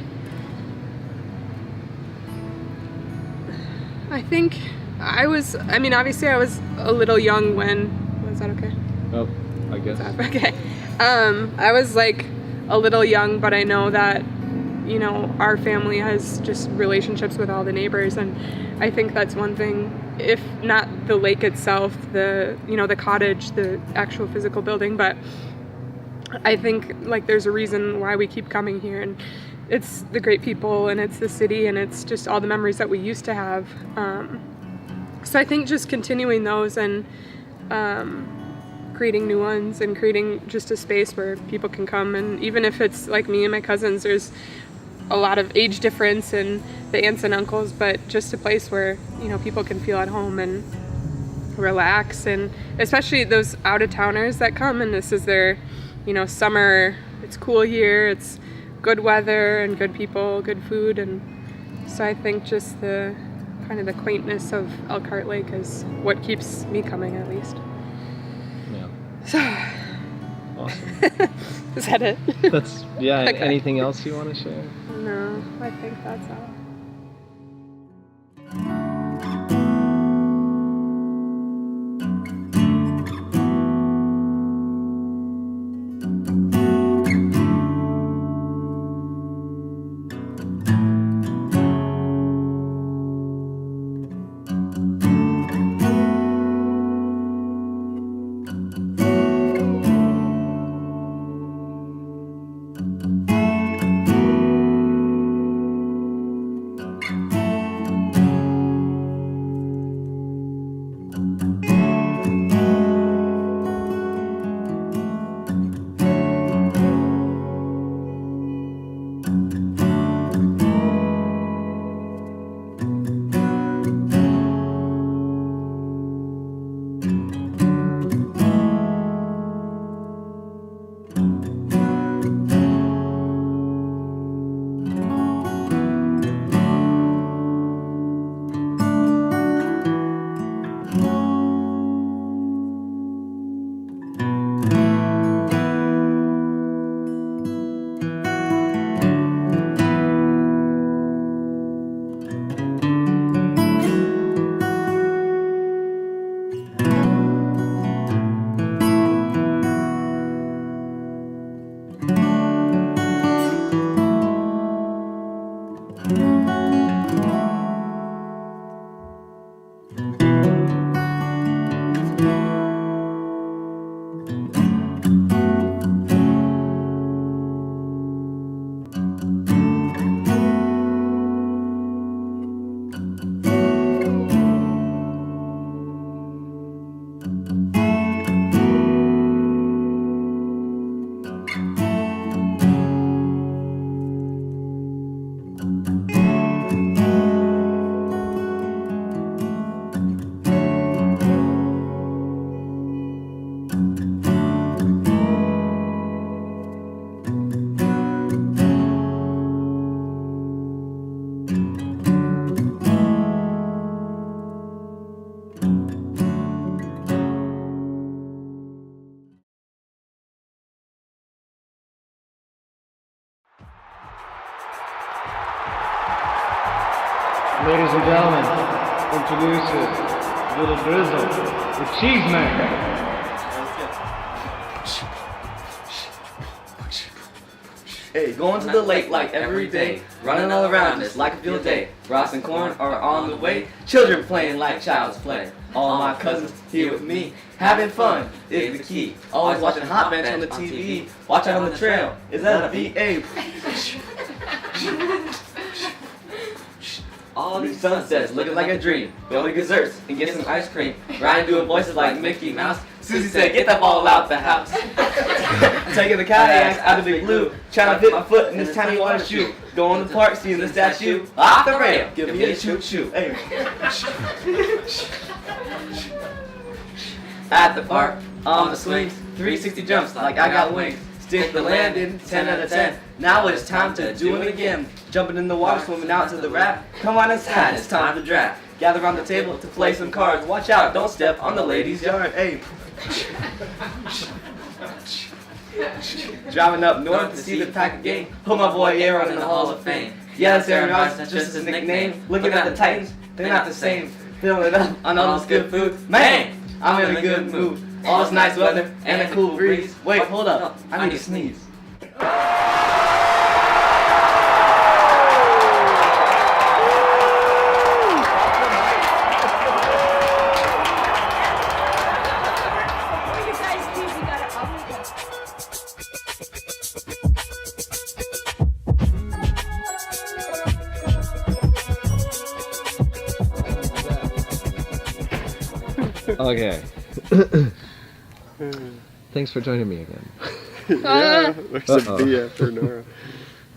obviously I was a little young when, was that okay? Oh, I guess. Okay. I was like a little young, but I know that, our family has just relationships with all the neighbors, and I think that's one thing, if not the lake itself, the cottage, the actual physical building, but I think like there's a reason why we keep coming here, and it's the great people, and it's the city, and it's just all the memories that we used to have. So I think just continuing those and creating new ones and creating just a space where people can come, and even if it's like me and my cousins, there's a lot of age difference and the aunts and uncles, but just a place where people can feel at home and relax, and especially those out-of-towners that come and this is their summer, it's cool here, it's good weather and good people, good food, and so I think just the kind of the quaintness of Elkhart Lake is what keeps me coming, at least. Yeah. So awesome. Is that it? That's yeah. Okay. Anything else you want to share? No, I think that's all. introduces Little Drizzle, the cheesemaker. Hey, going to the lake like every day, running all around just like a field day. Rice and corn are on the way, children playing like child's play. All my cousins here with me, having fun is the key. Always watching Hot Bench on the TV, watch out on the trail, is that a VA? All these sunsets looking like a dream. Go to desserts and get some ice cream. Ryan doing voices like Mickey Mouse. Susie said, get that ball out the house. Taking the kayaks out of the blue. Trying to fit my foot in this tiny water shoe. Going to the park, seeing the statue. Off the rail, give me a choo-choo. Hey. At the park, on the swings. 360 jumps like I got wings. Stick the landing, 10 out of 10. Now it's time to do it again. Jumping in the water, swimming out to the raft. Come on inside, it's time to draft. Gather around the table to play some cards. Watch out, don't step on the ladies' yard. Hey. Driving up north to see the Packer game. Put my boy Aaron in the Hall of Fame. Yeah, that's Aaron Rodgers, that's just his nickname. Looking at the Titans, they're not the same. Filling it up on all this good food. Man, I'm in a good mood. All this nice weather and a cool breeze. Wait, hold up, I need to sneeze. Okay. Thanks for joining me again. Yeah, there's a B after Nora.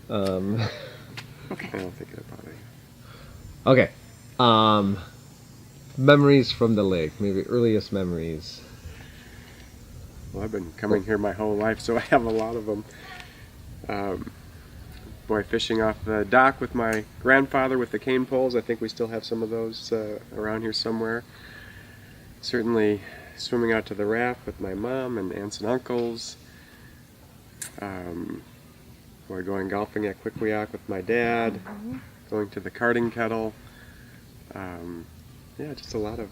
Okay. I don't think it'll bother you. Okay. Memories from the lake, maybe earliest memories. Well, I've been coming here my whole life, so I have a lot of them. Boy, fishing off the dock with my grandfather with the cane poles. I think we still have some of those around here somewhere. Certainly swimming out to the raft with my mom and aunts and uncles. Boy, going golfing at Quickwioc with my dad. Going to the karting kettle. Yeah, just a lot of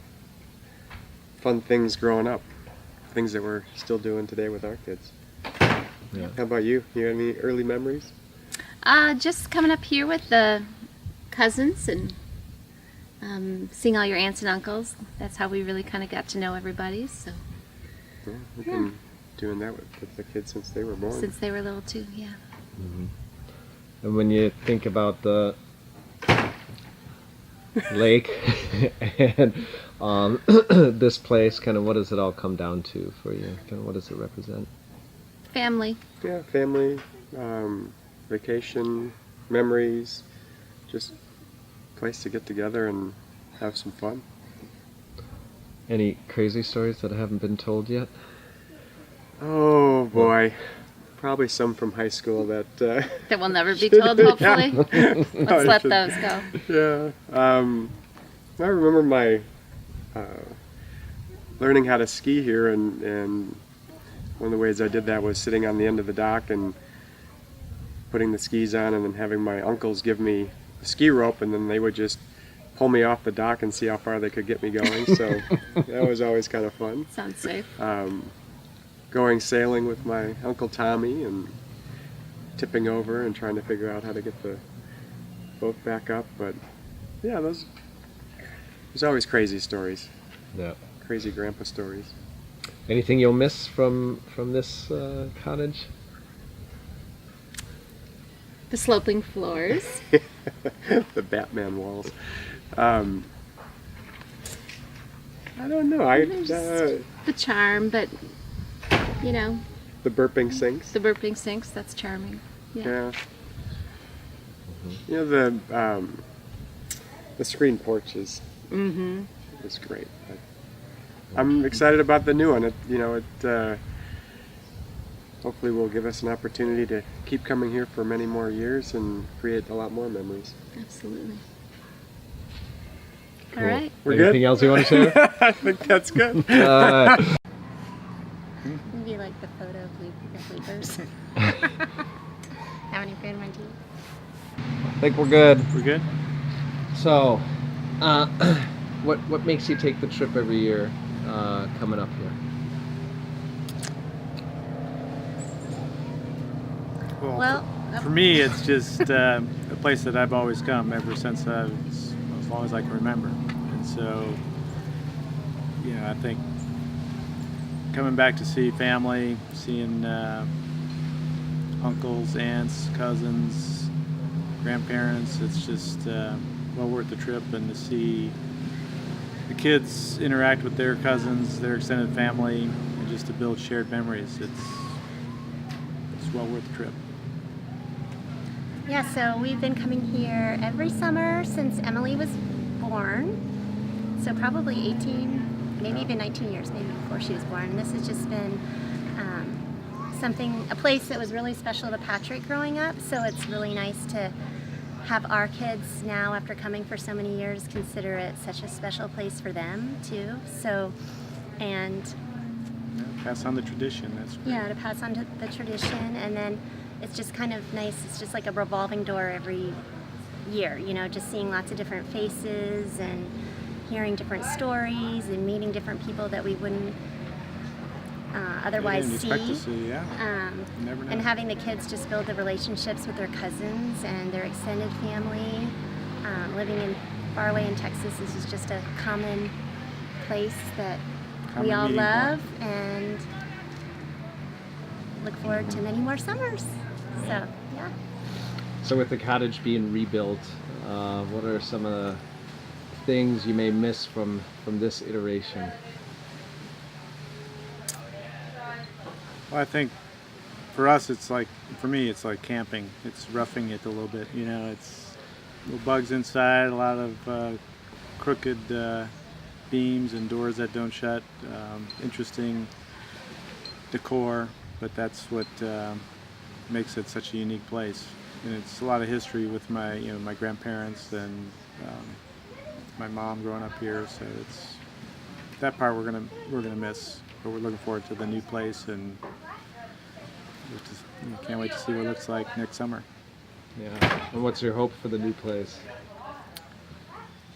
fun things growing up. Things that we're still doing today with our kids. Yeah. How about you? You have any early memories? Just coming up here with the cousins and seeing all your aunts and uncles. That's how we really kind of got to know everybody. So Yeah, we've been doing that with the kids since they were born. since they were little too, yeah. Mm-hmm. And when you think about the lake and this place, kind of what does it all come down to for you? Kind of what does it represent? Family. Yeah, family, vacation, memories, just a place to get together and have some fun. Any crazy stories that haven't been told yet? Oh boy, probably some from high school that That will never be told, hopefully. Yeah. Let's let those go. Yeah. I remember my learning how to ski here, and one of the ways I did that was sitting on the end of the dock and putting the skis on, and then having my uncles give me a ski rope, and then they would just pull me off the dock and see how far they could get me going. So that was always kind of fun. Sounds safe. Going sailing with my Uncle Tommy and tipping over and trying to figure out how to get the boat back up. But yeah, there's always crazy stories. Yeah. Crazy grandpa stories. Anything you'll miss from this cottage? The sloping floors. The Batman walls. I don't know. The charm, but you know. The burping sinks. The burping sinks. That's charming. Yeah. You know, the screen porch is great. I'm excited about the new one. It hopefully will give us an opportunity to keep coming here for many more years and create a lot more memories. Absolutely. Cool. All right. We're Anything good? else you want to share? I think that's good. Maybe like the photo of the sleepers. Have any friend one too? I think we're good. We're good? So, what makes you take the trip every year coming up here? Well, for me, it's just a place that I've always come ever since as long as I can remember. And so, I think coming back to see family, seeing uncles, aunts, cousins, grandparents, it's just well worth the trip, and to see the kids interact with their cousins, their extended family, and just to build shared memories. It's well worth the trip. Yeah, so we've been coming here every summer since Emily was born. So probably 18, maybe even 19 years, maybe before she was born. And this has just been a place that was really special to Patrick growing up. So it's really nice to have our kids now, after coming for so many years, consider it such a special place for them too. So, and pass on the tradition. That's great. yeah, to pass on the tradition, and then it's just kind of nice. It's just like a revolving door every year, just seeing lots of different faces and hearing different stories and meeting different people that we wouldn't otherwise didn't see. expect to see, yeah. Never know. And having the kids just build the relationships with their cousins and their extended family. Living far away in Texas, this is just a common place that we all love and look forward to many more summers. So, yeah. So with the cottage being rebuilt, what are some of the things you may miss from this iteration? Well, I think for us, for me, it's like camping. It's roughing it a little bit. It's little bugs inside, a lot of crooked beams and doors that don't shut. Interesting decor, but that's what makes it such a unique place. And it's a lot of history with my grandparents and my mom growing up here. So it's that part we're gonna miss. But we're looking forward to the new place, and can't wait to see what it looks like next summer. Yeah. And what's your hope for the new place?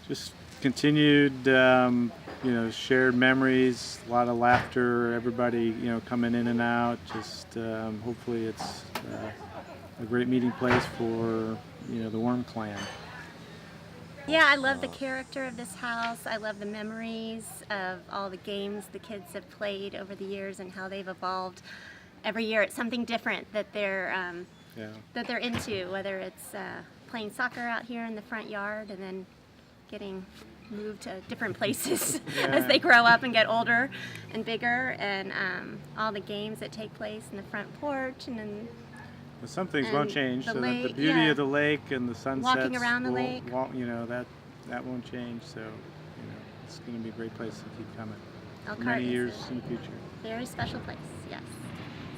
Just continued, shared memories, a lot of laughter, everybody, coming in and out. Just hopefully it's a great meeting place for, the Worm clan. Yeah, I love the character of this house. I love the memories of all the games the kids have played over the years and how they've evolved. Every year it's something different that they're into, whether it's playing soccer out here in the front yard and then getting moved to different places as they grow up and get older and bigger, and all the games that take place in the front porch, and then some things won't change, so lake, that the beauty of the lake and the sunsets, walking around the lake, that won't change. So, it's going to be a great place to keep coming for Elkhart many is years a in the future. very special place, yes.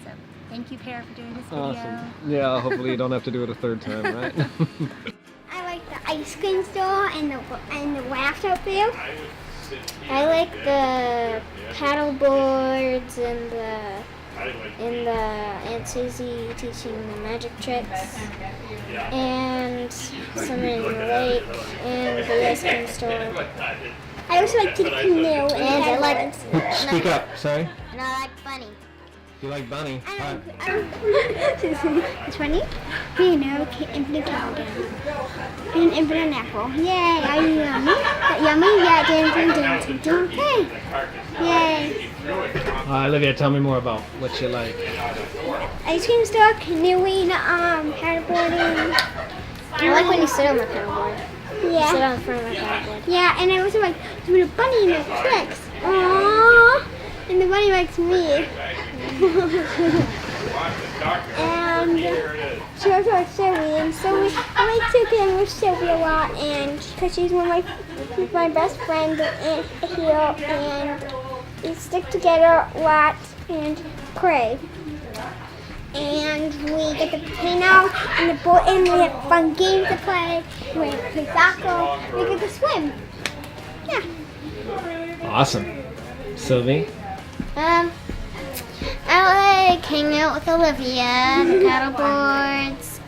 So, thank you, Pear, for doing this video. Awesome. Yeah, hopefully you don't have to do it a third time, right? I like the ice cream store and the raft up there. I like the paddle boards and the Aunt Susie teaching the magic tricks, and swimming in the lake, and the ice cream store. I also like the canoe and I like. Speak up, sorry. And I like Bunny. You like Bunny? It's funny. Infinite countdown. An infinite apple. Yay! Are you yummy? Yummy? Yeah. Dancing. Okay. Yay! Olivia, tell me more about what you like. Ice cream store, canoeing, paddleboarding. I like when you sit on the paddleboard. Yeah. Sit on the front of the paddleboard. Yeah, and I also like doing a bunny and the tricks. Aww. And the bunny likes me. And she also likes Sylvie, and I like to get with Sylvie a lot, and because she's my best friend here, and we stick together a lot and pray. And we get to hang out in the boat, and we have fun games to play. We play soccer. We get to swim. Yeah. Awesome. Sylvie? I like hanging out with Olivia, the paddle boards,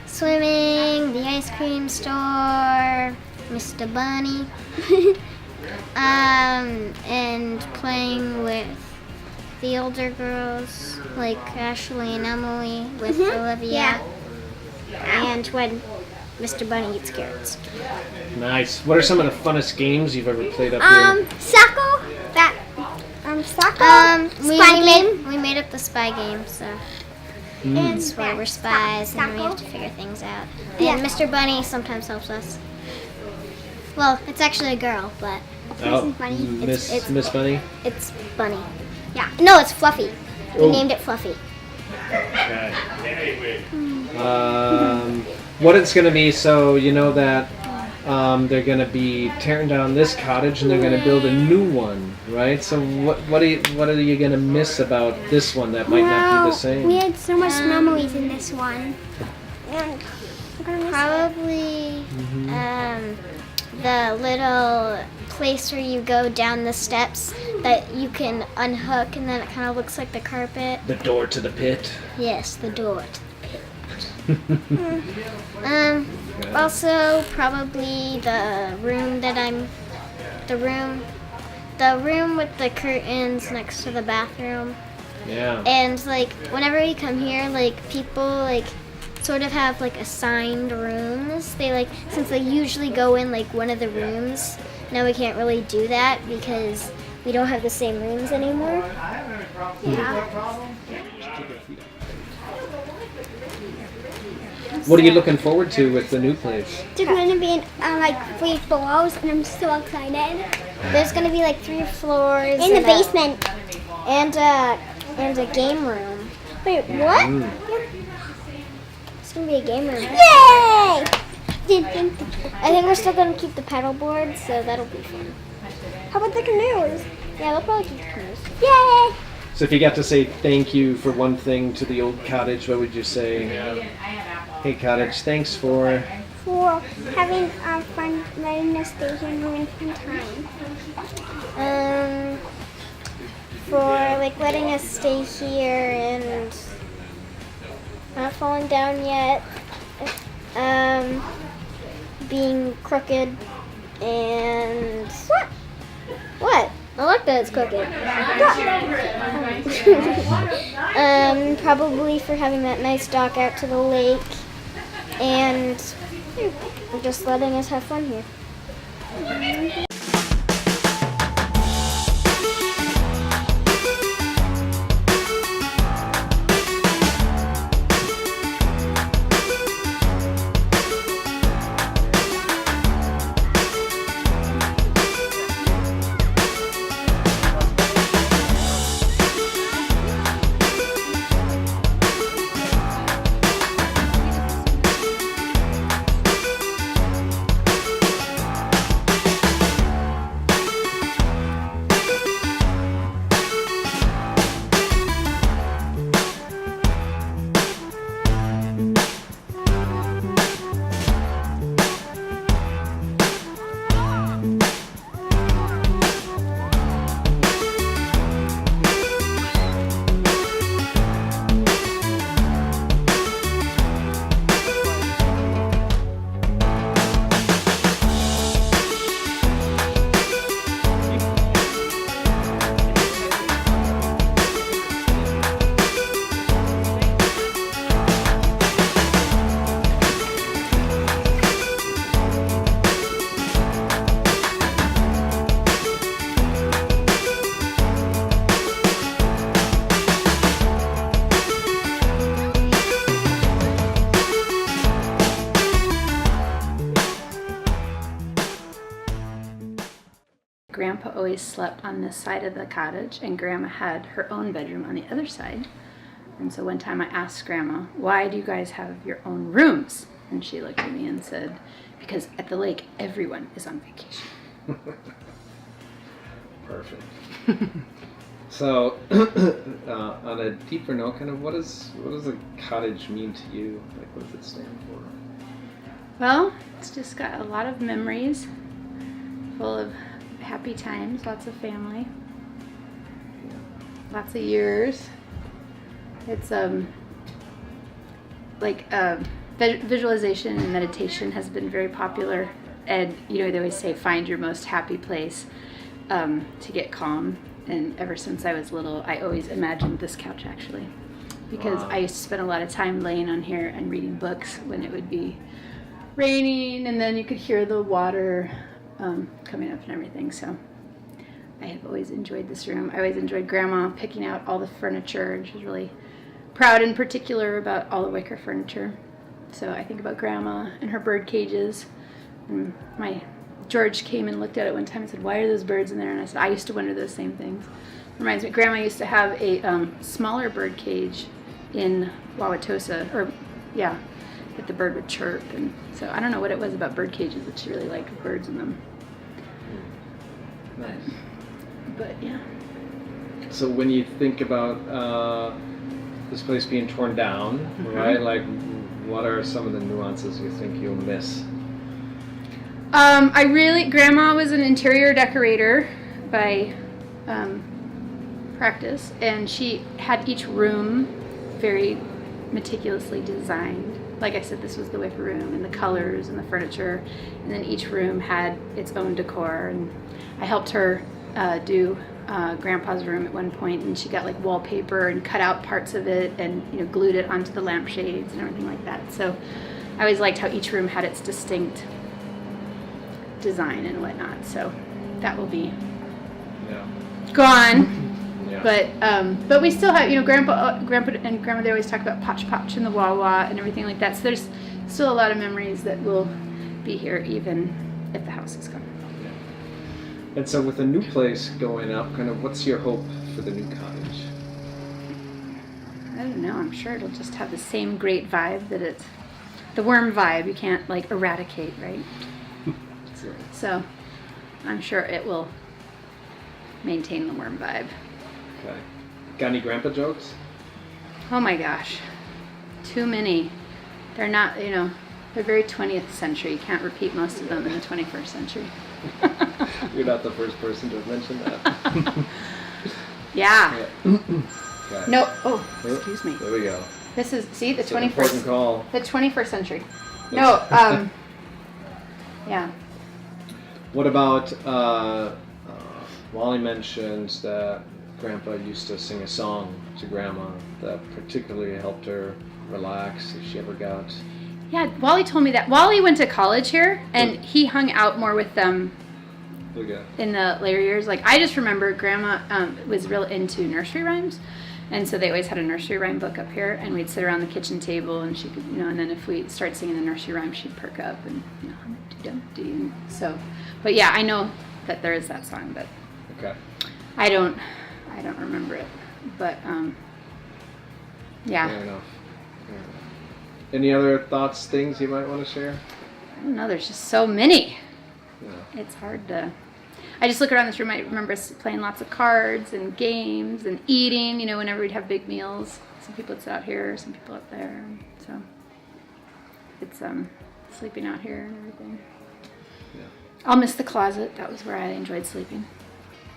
swimming, the ice cream store, Mr. Bunny, and playing with the older girls like Ashley and Emily with Olivia, and when Mr. Bunny eats carrots. Nice. What are some of the funnest games you've ever played up here? Soccer. Soccer. We made up the spy game, so. It's where we're spies and we have to figure things out. And Mr. Bunny sometimes helps us. Well, it's actually a girl, but Oh, Mrs. Bunny. Miss Bunny? It's Bunny. Yeah. No, it's Fluffy. We Oh. named it Fluffy. Okay. What it's going to be, so you know that they're going to be tearing down this cottage and they're going to build a new one, right? So what are you going to miss about this one that might not be the same? We had so much memories in this one. Probably the little place where you go down the steps that you can unhook and then it kind of looks like the carpet. The door to the pit. Yes, the door to the pit. Also probably the room with the curtains next to the bathroom. Yeah. And like whenever we come here, like people like sort of have like assigned rooms. They like, since they usually go in like one of the rooms, now we can't really do that because we don't have the same rooms anymore. Yeah. What are you looking forward to with the new place? There's going to be like 3 floors, and I'm so excited. There's going to be like 3 floors in the basement, and a game room. Wait, what? It's going to be a game room. Yay! I think we're still going to keep the paddle board, so that'll be fun. How about the canoes? Yeah, they'll probably keep the canoes. Yay! So if you got to say thank you for one thing to the old cottage, what would you say? Hey cottage, thanks for having fun, letting us stay here and having fun time. For like letting us stay here and not falling down yet. Being crooked and what? I like that it's crooked. Probably for having that nice dock out to the lake and just letting us have fun here. Grandpa always slept on this side of the cottage, and Grandma had her own bedroom on the other side. And so one time I asked Grandma, why do you guys have your own rooms? And she looked at me and said, because at the lake, everyone is on vacation. Perfect. So, on a deeper note, kind of what does a cottage mean to you? Like, what does it stand for? Well, it's just got a lot of memories, full of happy times, lots of family, lots of years. It's like visualization and meditation has been very popular And they always say find your most happy place to get calm. And ever since I was little, I always imagined this couch actually, because I used to spend a lot of time laying on here and reading books when it would be raining, and then you could hear the water coming up and everything. So I have always enjoyed this room. I always enjoyed Grandma picking out all the furniture, and she was really proud in particular about all the wicker furniture. So I think about Grandma and her bird cages. And George came and looked at it one time and said, "Why are those birds in there?" And I said, "I used to wonder those same things." Reminds me, Grandma used to have a smaller bird cage in Wauwatosa, that the bird would chirp. And so I don't know what it was about bird cages that she really liked with birds in them. Nice. But yeah. So when you think about this place being torn down, right? Like, what are some of the nuances you think you'll miss? Grandma was an interior decorator by practice, and she had each room very meticulously designed. Like I said, this was the wicker room, and the colors and the furniture, and then each room had its own decor. And I helped her do Grandpa's room at one point, and she got like wallpaper and cut out parts of it and glued it onto the lampshades and everything like that. So I always liked how each room had its distinct design and whatnot. So that will be gone. But we still have, Grandpa and Grandma, they always talk about Potch Potch and the Wawa and everything like that. So there's still a lot of memories that will be here even if the house is gone. And so with a new place going up, kind of what's your hope for the new cottage? I don't know. I'm sure it'll just have the same great vibe that it's the worm vibe. You can't like eradicate, right? So I'm sure it will maintain the worm vibe. Okay. Got any grandpa jokes? Oh my gosh. Too many. They're not, they're very 20th century. You can't repeat most of them in the 21st century. You're not the first person to have mentioned that. Yeah. Okay. No. Oh, excuse me. There we go. This is, see, the It's an important 21st. call. The 21st century. No, yeah. What about, Wally mentioned that Grandpa used to sing a song to Grandma that particularly helped her relax if she ever got... Yeah, Wally told me that. Wally went to college here, and he hung out more with them in the later years. Like, I just remember Grandma was real into nursery rhymes, and so they always had a nursery rhyme book up here, and we'd sit around the kitchen table, and she could, and then if we started singing the nursery rhyme, she'd perk up, and, do. So, but yeah, I know that there is that song, but I don't remember it. But, yeah. Fair enough. Any other thoughts, things you might want to share? I don't know, there's just so many. Yeah. It's hard to... I just look around this room, I remember us playing lots of cards and games and eating, whenever we'd have big meals. Some people would sit out here, some people up there. So it's sleeping out here and everything. Yeah. I'll miss the closet. That was where I enjoyed sleeping.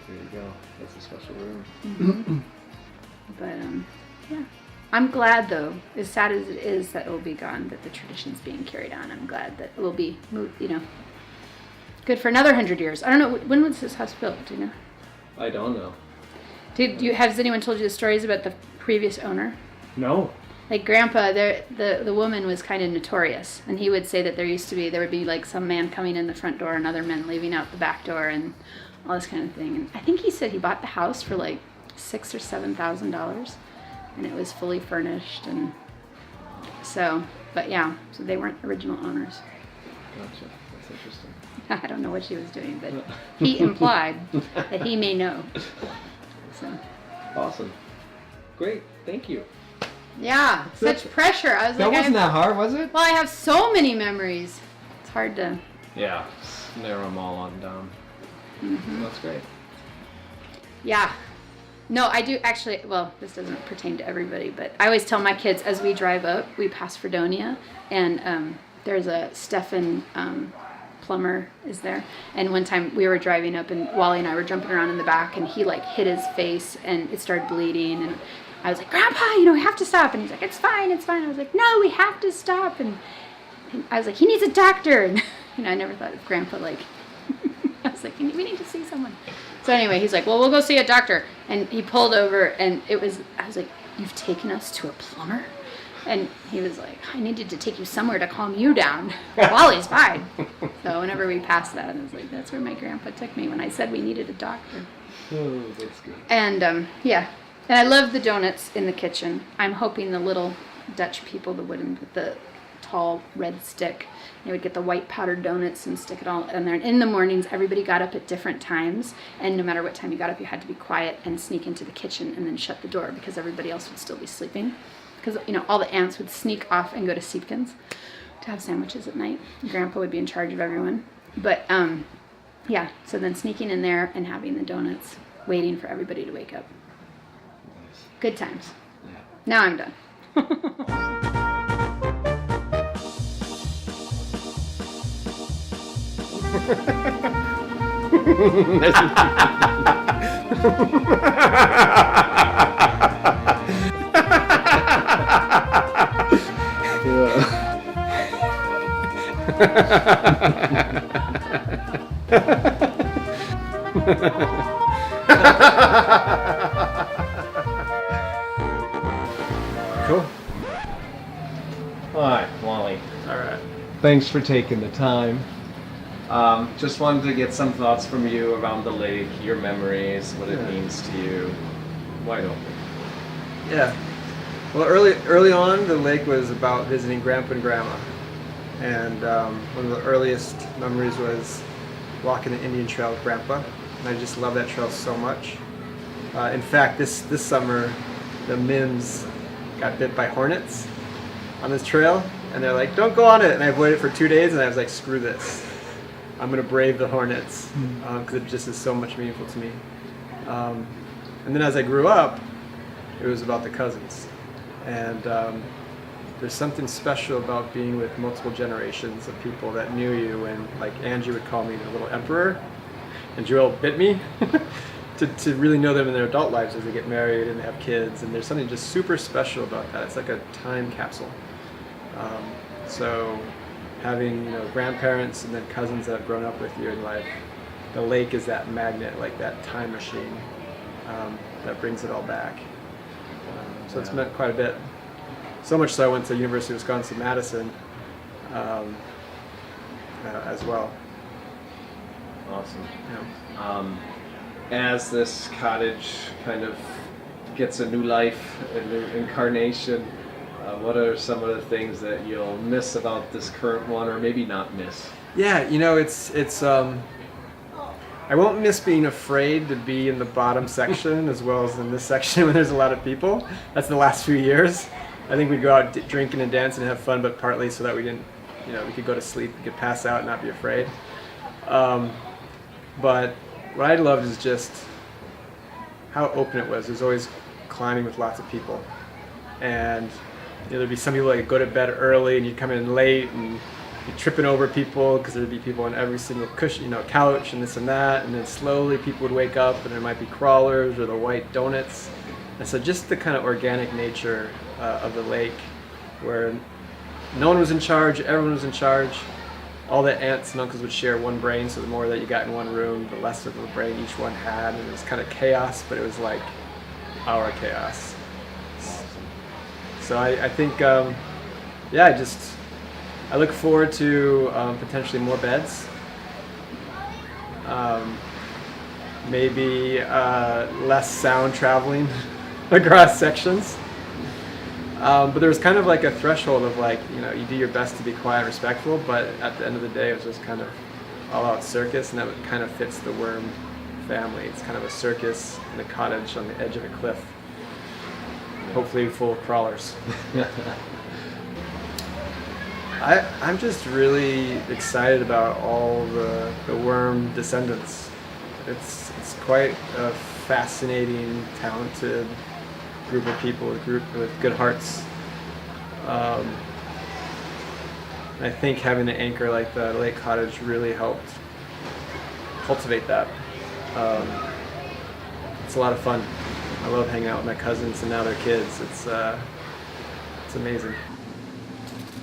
There you go. That's a special room. Mm-hmm. But, yeah. I'm glad, though, as sad as it is that it will be gone, that the tradition's being carried on. I'm glad that it will be, good for another 100 years. I don't know, when was this house built, do you know? I don't know. Has anyone told you the stories about the previous owner? No. Like Grandpa, the woman was kind of notorious, and he would say that there would be like some man coming in the front door and other men leaving out the back door and all this kind of thing. And I think he said he bought the house for like $6,000 or $7,000. And it was fully furnished, and so they weren't original owners. Gotcha. That's interesting. I don't know what she was doing, but he implied that he may know. So. Awesome. Great. Thank you. Yeah, such pressure. I was that like, wasn't that hard, was it? Well, I have so many memories. It's hard to. Yeah, just narrow them all on down. Mm-hmm. That's great. Yeah. No, I do actually, well, this doesn't pertain to everybody, but I always tell my kids as we drive up, we pass Fredonia, and there's a Stefan plumber is there. And one time we were driving up, and Wally and I were jumping around in the back, and he like hit his face, and it started bleeding, and I was like, Grandpa, we have to stop. And he's like, it's fine. I was like, no, we have to stop. And I was like, he needs a doctor. And You know, I never thought of Grandpa like, I was like, we need to see someone. So anyway, he's like, well, we'll go see a doctor. And he pulled over and I was like, you've taken us to a plumber? And he was like, I needed to take you somewhere to calm you down. Wally's fine. So whenever we passed that, I was like, that's where my grandpa took me when I said we needed a doctor. Oh, that's good. And yeah, and I love the donuts in the kitchen. I'm hoping the little Dutch people, the wooden with the tall red stick, they would get the white powdered donuts and stick it all in there. And in the mornings, everybody got up at different times, and no matter what time you got up, you had to be quiet and sneak into the kitchen and then shut the door because everybody else would still be sleeping. Because, you know, all the aunts would sneak off and go to Siepkens to have sandwiches at night. Grandpa would be in charge of everyone. But yeah, so then sneaking in there and having the donuts, waiting for everybody to wake up. Good times. Now I'm done. Cool. All right, Wally. All right. Thanks for taking the time. Just wanted to get some thoughts from you around the lake, your memories, what it means to you. Wide open. Yeah. Well, early on, the lake was about visiting Grandpa and Grandma. And one of the earliest memories was walking the Indian Trail with Grandpa. And I just love that trail so much. In fact, this summer, the Mims got bit by hornets on this trail. And they're like, don't go on it. And I avoided it for 2 days, and I was like, screw this. I'm going to brave the hornets because it just is so much meaningful to me. And then as I grew up, it was about the cousins. And there's something special about being with multiple generations of people that knew you. And like Angie would call me the little emperor, and Joel bit me. to really know them in their adult lives as they get married and they have kids. And there's something just super special about that. It's like a time capsule. So having, you know, grandparents and then cousins that have grown up with you in life, the lake is that magnet, like that time machine that brings it all back. So it's meant quite a bit. So much so I went to University of Wisconsin-Madison as well. Awesome. Yeah. As this cottage kind of gets a new life, a new incarnation, what are some of the things that you'll miss about this current one, or maybe not miss? Yeah, you know, it's I won't miss being afraid to be in the bottom section as well as in this section when there's a lot of people. That's the last few years. I think we'd go out drinking and dancing and have fun, but partly so that we didn't, you know, we could go to sleep, we could pass out and not be afraid. But what I loved is just how open it was. There's always climbing with lots of people. And you know, there'd be some people that go to bed early and you'd come in late and you'd tripping over people because there'd be people on every single cushion, you know, couch and this and that. And then slowly people would wake up and there might be crawlers or the white donuts. And so just the kind of organic nature of the lake where no one was in charge, everyone was in charge. All the aunts and uncles would share one brain, so the more that you got in one room, the less of a brain each one had. And it was kind of chaos, but it was like our chaos. So I think, yeah, I look forward to potentially more beds. Maybe less sound traveling across sections. But there was kind of like a threshold of like, you know, you do your best to be quiet and respectful, but at the end of the day, it was just kind of all-out circus, and that kind of fits the Worm family. It's kind of a circus in a cottage on the edge of a cliff, hopefully full of crawlers. I'm just really excited about all the Worm descendants. It's quite a fascinating, talented group of people, a group with good hearts. I think having an anchor like the Lake Cottage really helped cultivate that. It's a lot of fun. I love hanging out with my cousins and now their kids. It's amazing.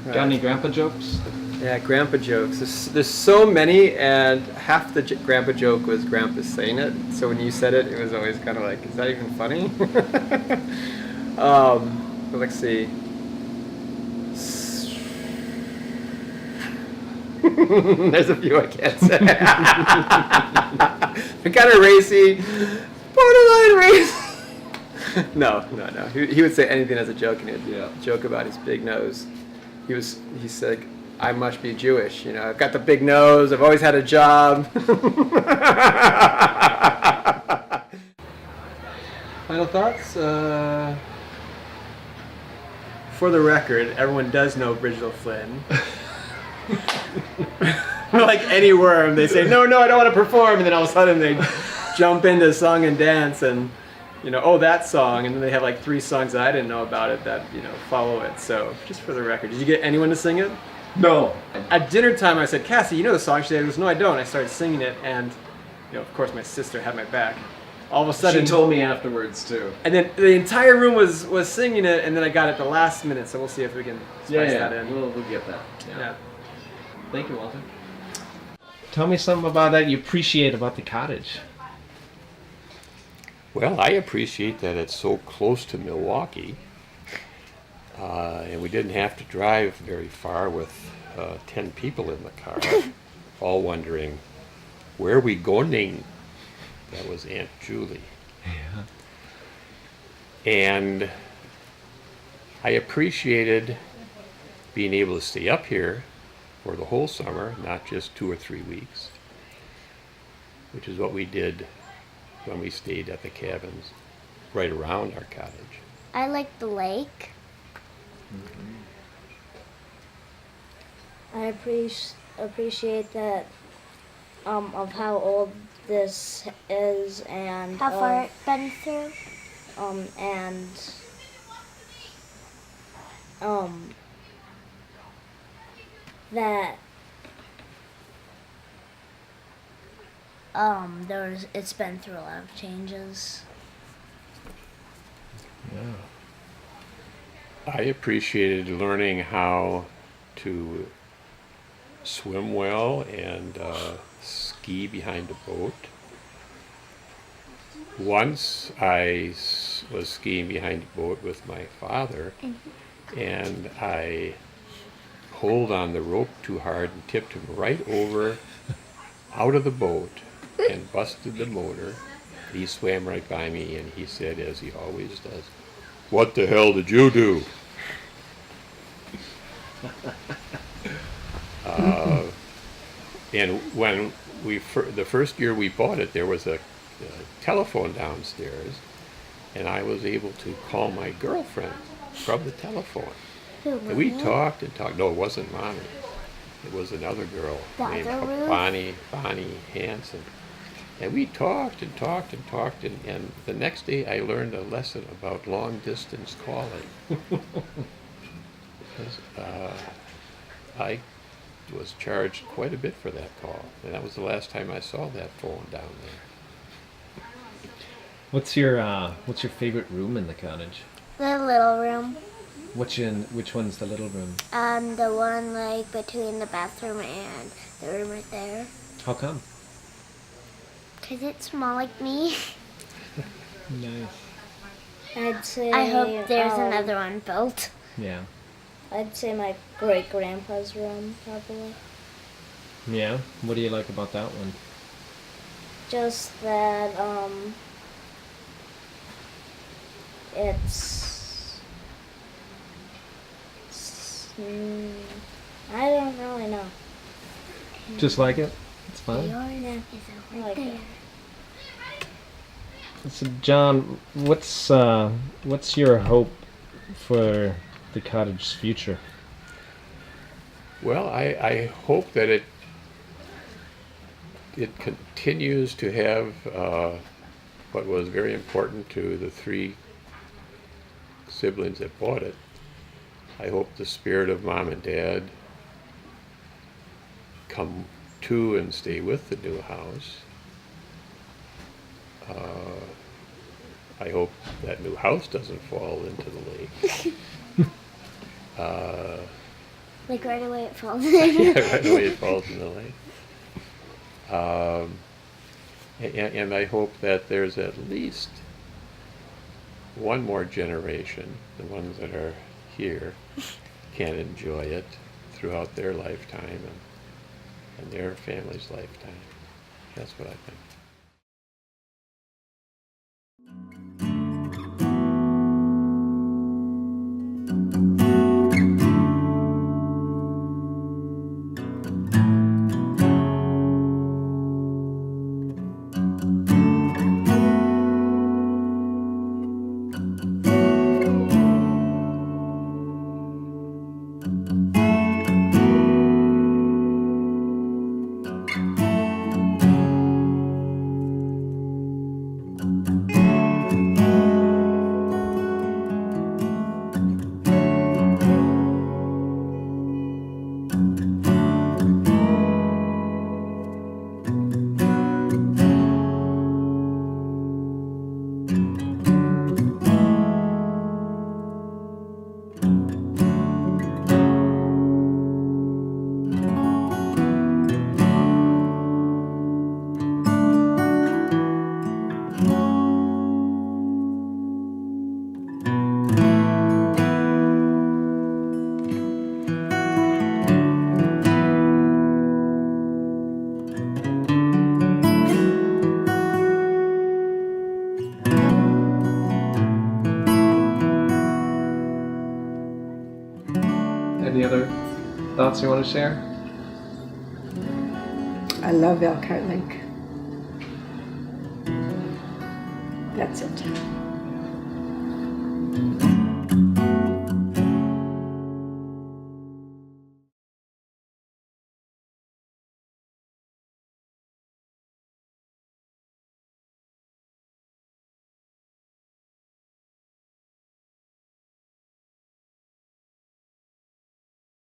Got any grandpa jokes? Yeah, grandpa jokes. There's so many, and half the grandpa joke was grandpa saying it. So when you said it, it was always kind of like, is that even funny? But let's see. There's a few I can't say. They're kind of racy. Borderline racy. No. He would say anything as a joke, and he'd joke about his big nose. He said, I must be Jewish. I've got the big nose. I've always had a job. Final thoughts? For the record, everyone does know Bridgeville Flynn. Like any worm, they say, no, I don't want to perform. And then all of a sudden they jump into song and dance and, oh, that song. And then they have like 3 songs that I didn't know about it that, follow it. So just for the record, did you get anyone to sing it? No. At dinner time, I said, Cassie, you know the song? She goes, no, I don't. I started singing it. And, of course, my sister had my back. All of a sudden, She told me afterwards too. and then the entire room was singing it, and then I got it the last minute. So we'll see if we can spice that in. We'll get that. Yeah. Thank you, Walter. Tell me something about that you appreciate about the cottage. Well, I appreciate that it's so close to Milwaukee, and we didn't have to drive very far with 10 people in the car, all wondering, where are we going? That was Aunt Julie. Yeah. And I appreciated being able to stay up here for the whole summer, not just 2 or 3 weeks, which is what we did when we stayed at the cabins right around our cottage. I like the lake. I appreciate that of how old this is and How far it's been through? and that it's been through a lot of changes. Yeah. I appreciated learning how to swim well and ski behind a boat. Once I was skiing behind a boat with my father, and I pulled on the rope too hard and tipped him right over out of the boat and busted the motor. He swam right by me and he said, as he always does, "What the hell did you do?" And when the first year we bought it, there was a telephone downstairs, and I was able to call my girlfriend from the telephone. And we talked and talked. No, it wasn't Mommy. It was another girl named Bonnie Hansen. And we talked and talked and talked, and the next day I learned a lesson about long distance calling. Because I was charged quite a bit for that call, and that was the last time I saw that phone down there. What's your favorite room in the cottage? The little room. Which one's the little room? The one like between the bathroom and the room right there. How come? 'Cause it's small like me. Nice. I'd say. I hope there's another one built. Yeah. I'd say my great grandpa's room, probably. Yeah? What do you like about that one? Just that, I don't really know. Just like it? It's fine. I like it. So, John, what's your hope for the cottage's future? Well, I hope that it continues to have what was very important to the 3 siblings that bought it. I hope the spirit of Mom and Dad come to and stay with the new house. I hope that new house doesn't fall into the lake. Like right away it falls Yeah, in. right away it falls in the lake. And I hope that there's at least one more generation, the ones that are here, can enjoy it throughout their lifetime and their family's lifetime. That's what I think. Any other thoughts you want to share? I love Elkhart Lake. That's it.